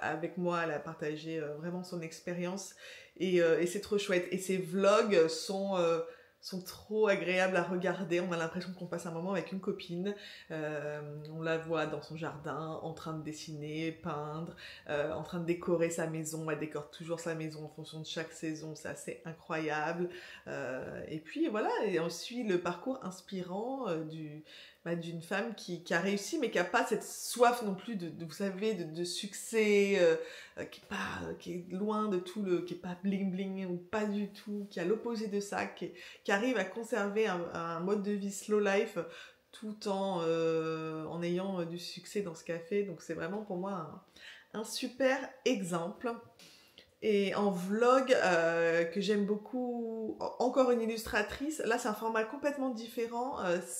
avec moi, elle a partagé vraiment son expérience et c'est trop chouette. Et ses vlogs sont trop agréables à regarder, on a l'impression qu'on passe un moment avec une copine, on la voit dans son jardin en train de dessiner, peindre, en train de décorer sa maison, elle décore toujours sa maison en fonction de chaque saison, c'est assez incroyable, et puis voilà, et on suit le parcours inspirant d'une femme qui a réussi mais qui n'a pas cette soif non plus vous savez, de succès, qui est loin de tout qui est pas bling bling ou pas du tout, qui a l'opposé de ça, qui arrive à conserver un mode de vie slow life tout en ayant du succès dans ce café. Donc c'est vraiment pour moi un super exemple. Et en vlog que j'aime beaucoup, encore une illustratrice, là c'est un format complètement différent,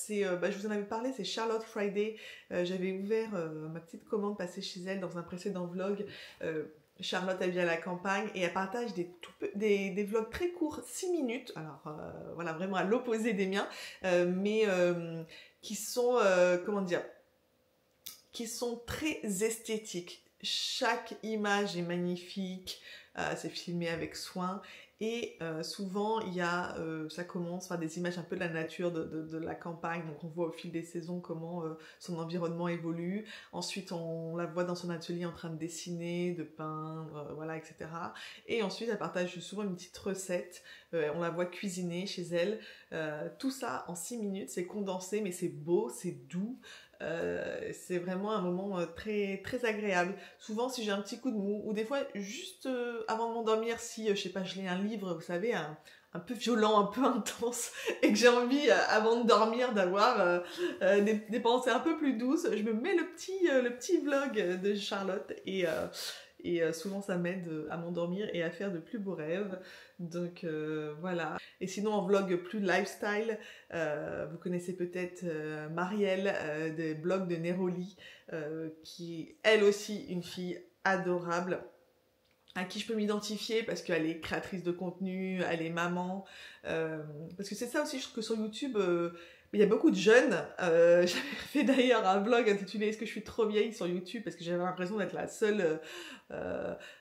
je vous en avais parlé, c'est Charlotte Friday, j'avais ouvert ma petite commande passée chez elle dans un précédent vlog. Charlotte, elle vit à la campagne et elle partage des vlogs très courts, 6 minutes, alors voilà, vraiment à l'opposé des miens, mais qui sont, qui sont très esthétiques. Chaque image est magnifique, c'est filmé avec soin et souvent ça commence par des images un peu de la nature, de la campagne, donc on voit au fil des saisons comment son environnement évolue. Ensuite on la voit dans son atelier en train de dessiner, de peindre, voilà, etc. Et ensuite elle partage souvent une petite recette, on la voit cuisiner chez elle, tout ça en 6 minutes, c'est condensé mais c'est beau, c'est doux. C'est vraiment un moment très, très agréable. Souvent, si j'ai un petit coup de mou, ou des fois, juste avant de m'endormir, si, je sais pas, je lis un livre, vous savez, un peu violent, un peu intense, et que j'ai envie, avant de dormir, d'avoir des pensées un peu plus douces, je me mets le petit vlog de Charlotte, et souvent ça m'aide à m'endormir et à faire de plus beaux rêves. Donc voilà. Et sinon en vlog plus lifestyle, vous connaissez peut-être Marielle des blogs de Neroli, qui est elle aussi une fille adorable, à qui je peux m'identifier parce qu'elle est créatrice de contenu, elle est maman, parce que c'est ça aussi, je trouve que sur YouTube, Mais il y a beaucoup de jeunes. J'avais fait d'ailleurs un vlog intitulé Est-ce que je suis trop vieille sur YouTube parce que j'avais l'impression d'être la seule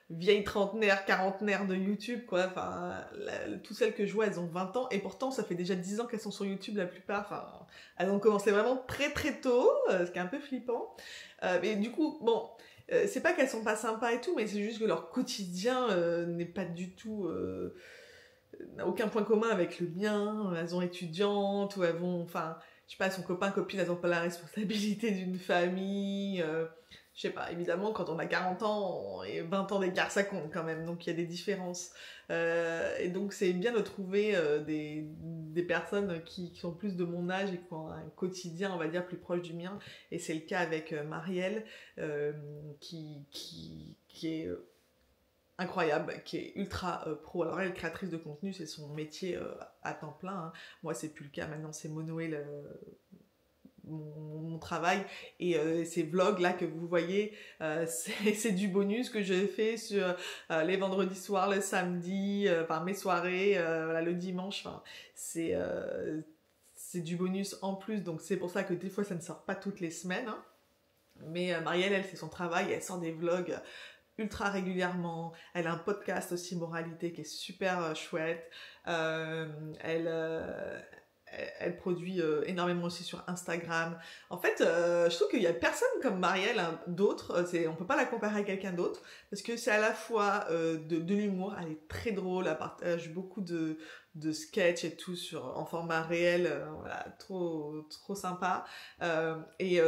vieille trentenaire, quarantenaire de YouTube, quoi. Enfin, toutes celles que je vois, elles ont 20 ans et pourtant ça fait déjà 10 ans qu'elles sont sur YouTube la plupart. Enfin, elles ont commencé vraiment très très tôt, ce qui est un peu flippant. Mais du coup, bon, c'est pas qu'elles sont pas sympas et tout, mais c'est juste que leur quotidien n'est pas du tout... n'a aucun point commun avec le mien. Elles sont étudiantes ou elles vont, enfin, je sais pas, son copain, copine, elles n'ont pas la responsabilité d'une famille. Je sais pas, évidemment, quand on a 40 ans et 20 ans d'écart, ça compte quand même, donc il y a des différences. Et donc c'est bien de trouver des personnes qui sont plus de mon âge et qui ont un quotidien, on va dire, plus proche du mien. Et c'est le cas avec Marielle, qui est incroyable, qui est ultra pro. Alors elle est créatrice de contenu, c'est son métier à temps plein. Hein. Moi, c'est plus le cas. Maintenant, c'est monoé mon travail. Et ces vlogs là que vous voyez, c'est du bonus que je fais sur les vendredis soirs, le samedi, enfin mes soirées, voilà, le dimanche. Enfin, c'est du bonus en plus. Donc c'est pour ça que des fois, ça ne sort pas toutes les semaines. Hein. Mais Marielle, elle, c'est son travail. Elle sort des vlogs ultra régulièrement. Elle a un podcast aussi, Moralité, qui est super chouette. Elle produit énormément aussi sur Instagram. En fait, je trouve qu'il y a personne comme Marielle, hein, d'autres. On peut pas la comparer à quelqu'un d'autre parce que c'est à la fois de l'humour. Elle est très drôle. Elle partage beaucoup de sketchs et tout en format réel. Voilà, trop sympa. Et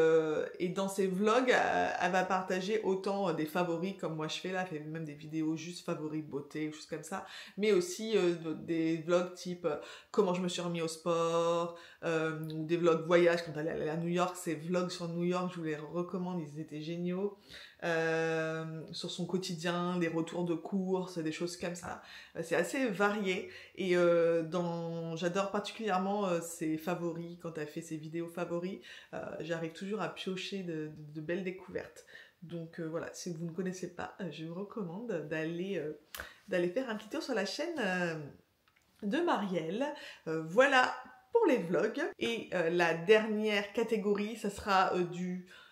dans ses vlogs, elle va partager autant des favoris comme moi je fais là, elle fait même des vidéos juste favoris beauté ou choses comme ça, mais aussi des vlogs type comment je me suis remis au sport, ou des vlogs voyage quand elle est allée à New York. Ces vlogs sur New York, je vous les recommande, ils étaient géniaux. Sur son quotidien, des retours de courses, des choses comme ça. C'est assez varié et j'adore particulièrement ses favoris. Quand elle fait ses vidéos favoris, j'arrive toujours à piocher de belles découvertes. Donc voilà, si vous ne connaissez pas, je vous recommande d'aller faire un petit tour sur la chaîne de Marielle. Voilà pour les vlogs. Et la dernière catégorie, ça sera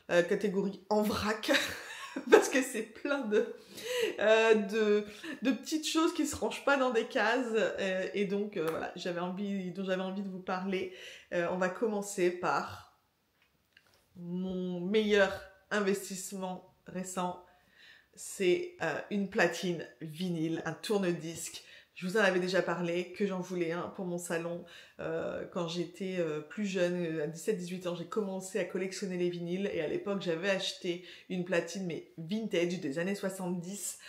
catégorie en vrac. Parce que c'est plein de petites choses qui se rangent pas dans des cases. Et donc, voilà, dont j'avais envie de vous parler. On va commencer par mon meilleur investissement récent. C'est une platine vinyle, un tourne-disque. Je vous en avais déjà parlé, que j'en voulais un pour mon salon. Quand j'étais plus jeune, à 17-18 ans, j'ai commencé à collectionner les vinyles. Et à l'époque, j'avais acheté une platine, mais vintage, des années 70.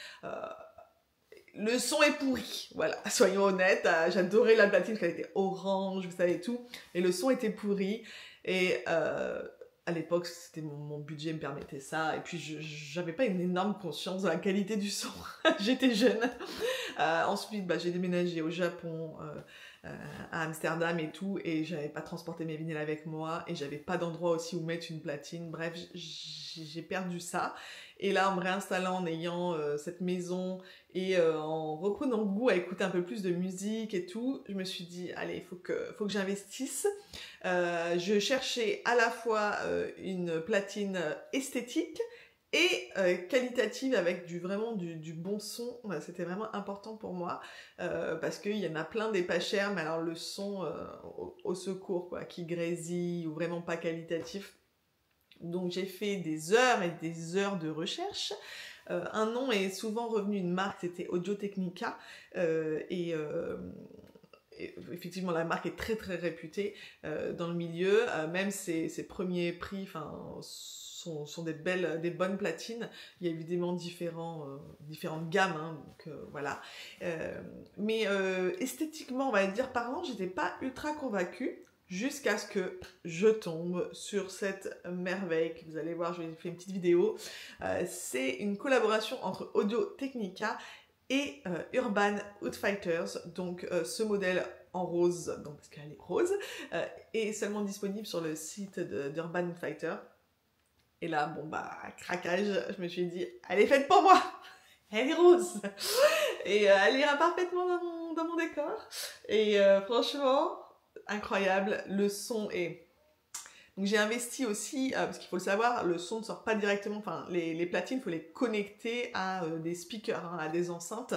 Le son est pourri, voilà, soyons honnêtes. J'adorais la platine parce qu'elle était orange, vous savez tout. Et le son était pourri. Et à l'époque, mon budget me permettait ça. Et puis, j'avais pas une énorme conscience de la qualité du son. J'étais jeune. Ensuite, j'ai déménagé au Japon, à Amsterdam et tout. Et j'avais pas transporté mes vinyles avec moi. Et j'avais pas d'endroit aussi où mettre une platine. Bref, j'ai perdu ça. Et là, en me réinstallant, en ayant cette maison et en reprenant goût à écouter un peu plus de musique et tout, je me suis dit, allez, il faut que j'investisse. Je cherchais à la fois une platine esthétique et qualitative avec vraiment du bon son. C'était vraiment important pour moi parce qu'il y en a plein des pas chers, mais alors le son au secours, quoi, qui grésille ou vraiment pas qualitatif. Donc j'ai fait des heures et des heures de recherche. Un nom est souvent revenu, une marque, c'était Audio-Technica. Effectivement, la marque est très très réputée dans le milieu. Même ses premiers prix sont des bonnes platines. Il y a évidemment différentes gammes, hein, donc voilà. Mais esthétiquement, on va dire parlant, j'étais pas ultra convaincue. Jusqu'à ce que je tombe sur cette merveille que vous allez voir, je vais faire une petite vidéo. C'est une collaboration entre Audio-Technica et Urban Outfitters. Donc ce modèle en rose, donc parce qu'elle est rose, est seulement disponible sur le site d'Urban Outfitters. Et là, craquage, je me suis dit, elle est faite pour moi. Elle est rose. Et elle ira parfaitement dans mon décor. Et franchement... incroyable. Le son est... Donc j'ai investi aussi, parce qu'il faut le savoir, le son ne sort pas directement, enfin les platines, il faut les connecter à des speakers, hein, à des enceintes.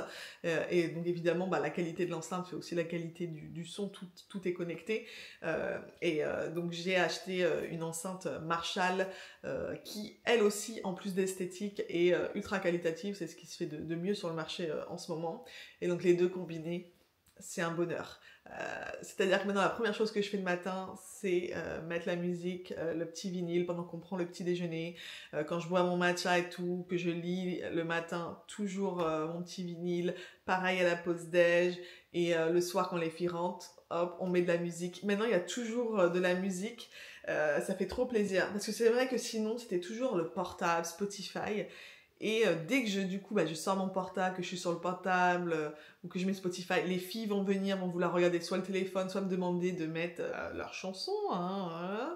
Et donc évidemment, la qualité de l'enceinte fait aussi la qualité du son, tout est connecté. Donc j'ai acheté une enceinte Marshall qui, elle aussi, en plus d'esthétique, est ultra qualitative. C'est ce qui se fait de mieux sur le marché en ce moment. Et donc les deux combinés, c'est un bonheur. C'est-à-dire que maintenant la première chose que je fais le matin c'est mettre la musique, le petit vinyle pendant qu'on prend le petit déjeuner, quand je bois mon matcha et tout, que je lis le matin, toujours mon petit vinyle, pareil à la pause déj, et le soir quand les filles rentrent, hop, on met de la musique. Maintenant il y a toujours de la musique, ça fait trop plaisir, parce que c'est vrai que sinon c'était toujours le portable, Spotify. Et dès que je sors mon portable, que je suis sur le portable, ou que je mets Spotify, les filles vont vouloir regarder soit le téléphone, soit me demander de mettre leurs chansons, hein,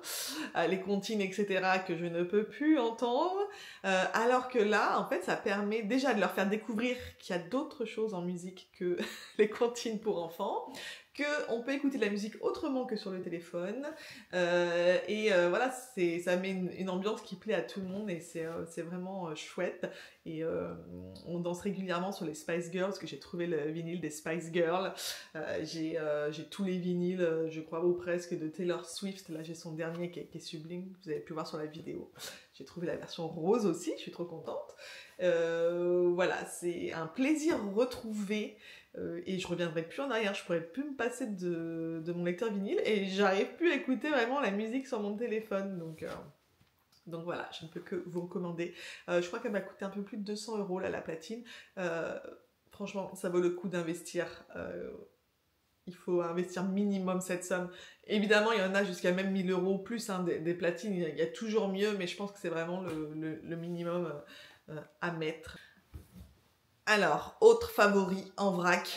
les comptines, etc., que je ne peux plus entendre. Alors que là, en fait, ça permet déjà de leur faire découvrir qu'il y a d'autres choses en musique que les comptines pour enfants, qu'on peut écouter de la musique autrement que sur le téléphone, voilà, ça met une ambiance qui plaît à tout le monde, et c'est vraiment chouette. Et on danse régulièrement sur les Spice Girls, parce que j'ai trouvé le vinyle des Spice Girls. J'ai tous les vinyles, je crois, ou presque, de Taylor Swift. Là, j'ai son dernier qui est sublime, vous avez pu voir sur la vidéo. J'ai trouvé la version rose aussi, je suis trop contente. Voilà, c'est un plaisir retrouvé. Et je reviendrai plus en arrière, je pourrais plus me passer de mon lecteur vinyle, et j'arrive plus à écouter vraiment la musique sur mon téléphone, donc voilà, je ne peux que vous recommander. Je crois qu'elle m'a coûté un peu plus de 200 € là, la platine. Franchement, ça vaut le coup d'investir. Il faut investir minimum cette somme. Évidemment, il y en a jusqu'à même 1000 € ou plus, hein, des platines, il y a toujours mieux, mais je pense que c'est vraiment le minimum à mettre. Alors, autre favori en vrac,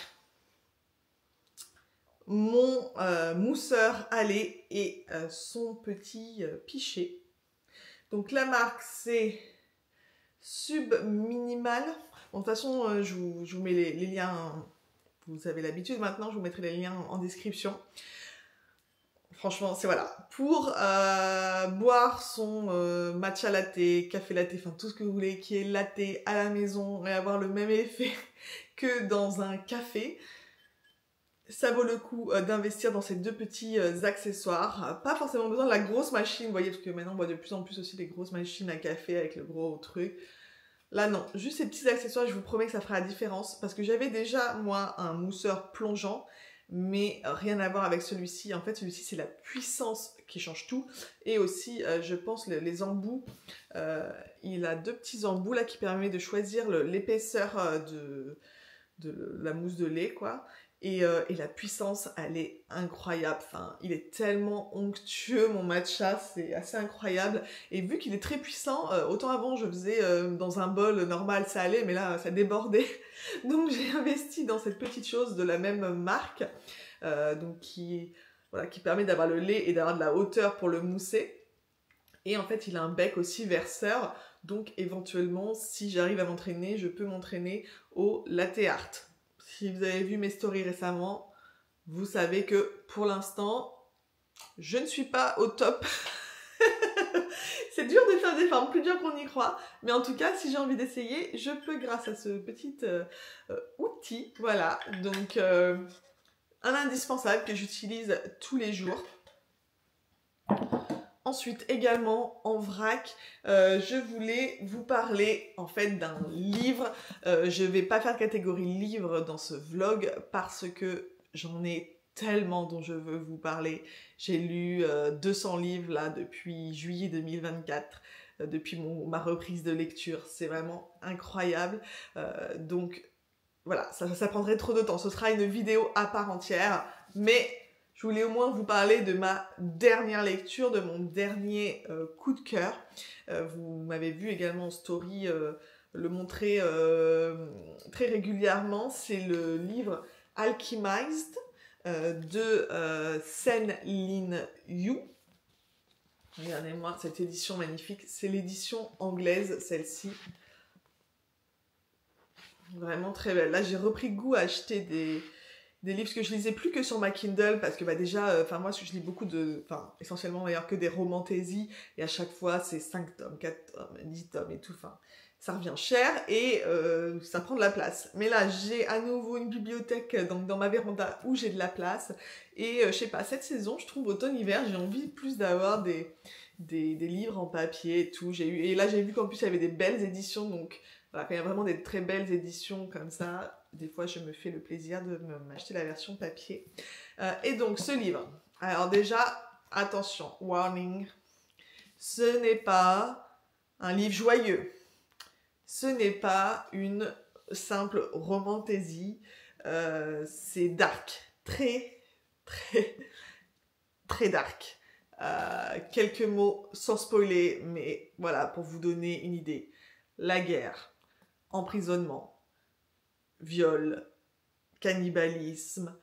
mon mousseur à lait et son petit pichet. Donc la marque c'est Subminimal. Bon, de toute façon, je vous mets les liens, vous avez l'habitude maintenant, je vous mettrai les liens en description. Franchement, c'est voilà, pour boire son matcha latte, café latte, enfin tout ce que vous voulez qui est latte à la maison et avoir le même effet que dans un café, ça vaut le coup d'investir dans ces deux petits accessoires. Pas forcément besoin de la grosse machine, vous voyez, parce que maintenant on voit de plus en plus aussi les grosses machines à café avec le gros truc. Là non, juste ces petits accessoires, je vous promets que ça fera la différence, parce que j'avais déjà moi un mousseur plongeant, mais rien à voir avec celui-ci. En fait, celui-ci, c'est la puissance qui change tout. Et aussi, je pense, les embouts. Il a deux petits embouts là qui permettent de choisir l'épaisseur de la mousse de lait, quoi. Et la puissance, elle est incroyable. Enfin, il est tellement onctueux, mon matcha, c'est assez incroyable. Et vu qu'il est très puissant, autant avant, je faisais dans un bol normal, ça allait, mais là, ça débordait. Donc, j'ai investi dans cette petite chose de la même marque, donc qui permet d'avoir le lait et d'avoir de la hauteur pour le mousser. Et en fait, il a un bec aussi verseur. Donc, éventuellement, si j'arrive à m'entraîner, je peux m'entraîner au latte art. Si vous avez vu mes stories récemment, vous savez que pour l'instant, je ne suis pas au top. C'est dur de faire des formes, plus dur qu'on y croit. Mais en tout cas, si j'ai envie d'essayer, je peux grâce à ce petit outil. Voilà, donc un indispensable que j'utilise tous les jours. Ensuite, également en vrac, je voulais vous parler en fait d'un livre. Je vais pas faire catégorie livre dans ce vlog parce que j'en ai tellement dont je veux vous parler. J'ai lu 200 livres là depuis juillet 2024, depuis ma reprise de lecture. C'est vraiment incroyable. Donc voilà, ça prendrait trop de temps. Ce sera une vidéo à part entière, mais je voulais au moins vous parler de ma dernière lecture, de mon dernier coup de cœur. Vous m'avez vu également en story le montrer très régulièrement. C'est le livre Alchemized de Sen Lin Yu. Regardez-moi cette édition magnifique. C'est l'édition anglaise, celle-ci. Vraiment très belle. Là, j'ai repris goût à acheter des livres que je lisais plus que sur ma Kindle, parce que bah déjà, moi je lis beaucoup essentiellement d'ailleurs que des romantaises, et à chaque fois c'est 5 tomes, 4 tomes, 10 tomes et tout, ça revient cher, et ça prend de la place. Mais là, j'ai à nouveau une bibliothèque donc, dans ma véranda où j'ai de la place, et je sais pas, cette saison, je trouve automne-hiver, j'ai envie plus d'avoir des livres en papier et tout. Et là, j'ai vu qu'en plus, il y avait des belles éditions, donc voilà, quand il y a vraiment des très belles éditions comme ça, des fois, je me fais le plaisir de m'acheter la version papier. Et donc, ce livre, alors déjà, attention, warning, ce n'est pas un livre joyeux. Ce n'est pas une simple romantaisie, c'est dark, très, très, très dark. Quelques mots sans spoiler, mais voilà, pour vous donner une idée. La guerre, emprisonnement, viol, cannibalisme,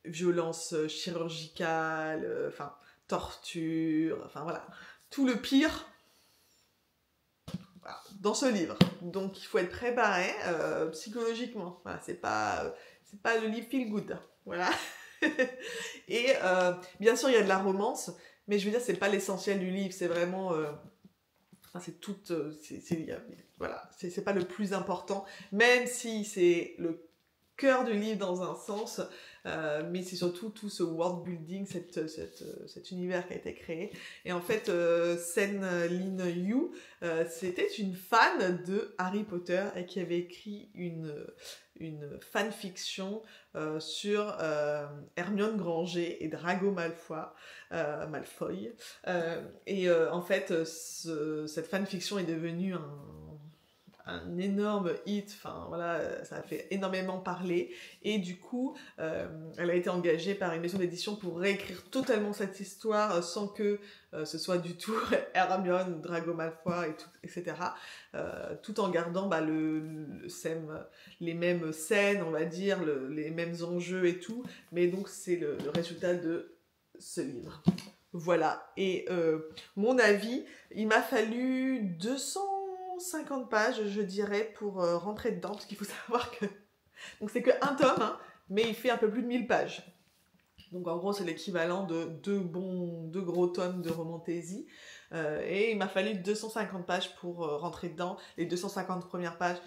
violence chirurgicale, torture, voilà, tout le pire dans ce livre. Donc il faut être préparé psychologiquement. Voilà, c'est pas le livre feel good. Voilà. Et bien sûr il y a de la romance, mais je veux dire c'est pas l'essentiel du livre, c'est vraiment c'est tout voilà, c'est pas le plus important, même si c'est le cœur du livre dans un sens, mais c'est surtout tout ce world building, cet univers qui a été créé. Et en fait, Sen-Lin Yu, c'était une fan de Harry Potter et qui avait écrit une fanfiction sur Hermione Granger et Drago Malfoy. En fait, cette fanfiction est devenue un énorme hit, voilà, ça a fait énormément parler, et du coup, elle a été engagée par une maison d'édition pour réécrire totalement cette histoire sans que ce soit du tout Hermione, Drago Malfoy, etc. Tout en gardant les mêmes scènes, on va dire, les mêmes enjeux et tout, mais donc c'est le résultat de ce livre. Voilà, et mon avis, il m'a fallu 250 pages, je dirais, pour rentrer dedans, parce qu'il faut savoir que... Donc c'est que un tome, hein, mais il fait un peu plus de 1000 pages. Donc en gros, c'est l'équivalent de deux gros tomes de romantaisie. Et il m'a fallu 250 pages pour rentrer dedans. Les 250 premières pages,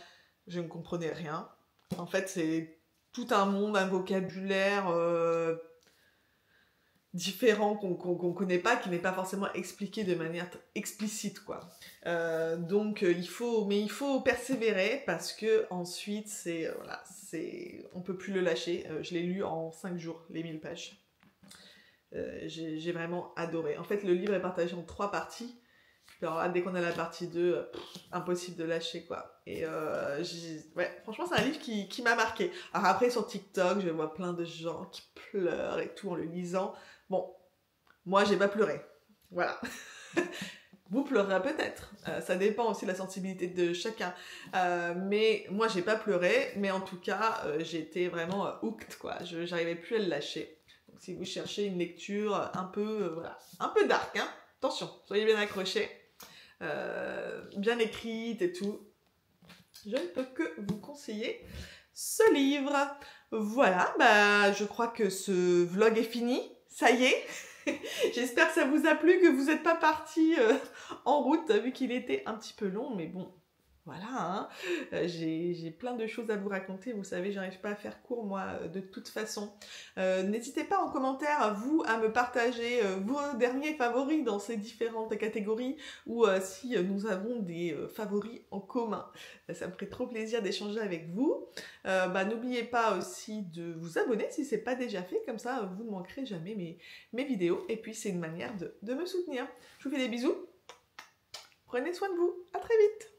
je ne comprenais rien. En fait, c'est tout un monde, un vocabulaire... différent qu'on connaît pas, qui n'est pas forcément expliqué de manière explicite, quoi. Donc il faut persévérer, parce que ensuite on peut plus le lâcher. Je l'ai lu en 5 jours, les 1000 pages. J'ai vraiment adoré. En fait, le livre est partagé en 3 parties. Alors là, dès qu'on a la partie 2, impossible de lâcher, quoi. Et franchement, c'est un livre qui m'a marqué. Alors après, sur TikTok, je vois plein de gens qui pleurent et tout en le lisant. Bon, moi, j'ai pas pleuré. Voilà. Vous pleurerez peut-être. Ça dépend aussi de la sensibilité de chacun. Mais moi, j'ai pas pleuré. Mais en tout cas, j'ai été vraiment hooked, quoi. J'arrivais plus à le lâcher. Donc, si vous cherchez une lecture un peu dark, hein. Attention, soyez bien accrochés. Bien écrite et tout. Je ne peux que vous conseiller ce livre. Voilà, je crois que ce vlog est fini. Ça y est. J'espère que ça vous a plu, que vous n'êtes pas partis en route, vu qu'il était un petit peu long, mais bon, voilà, hein. J'ai plein de choses à vous raconter, vous savez, j'arrive pas à faire court, moi, de toute façon. N'hésitez pas en commentaire, vous, à me partager vos derniers favoris dans ces différentes catégories, ou si nous avons des favoris en commun. Ça me ferait trop plaisir d'échanger avec vous. N'oubliez pas aussi de vous abonner si c'est pas déjà fait, comme ça vous ne manquerez jamais mes vidéos, et puis c'est une manière de me soutenir. Je vous fais des bisous, prenez soin de vous, à très vite.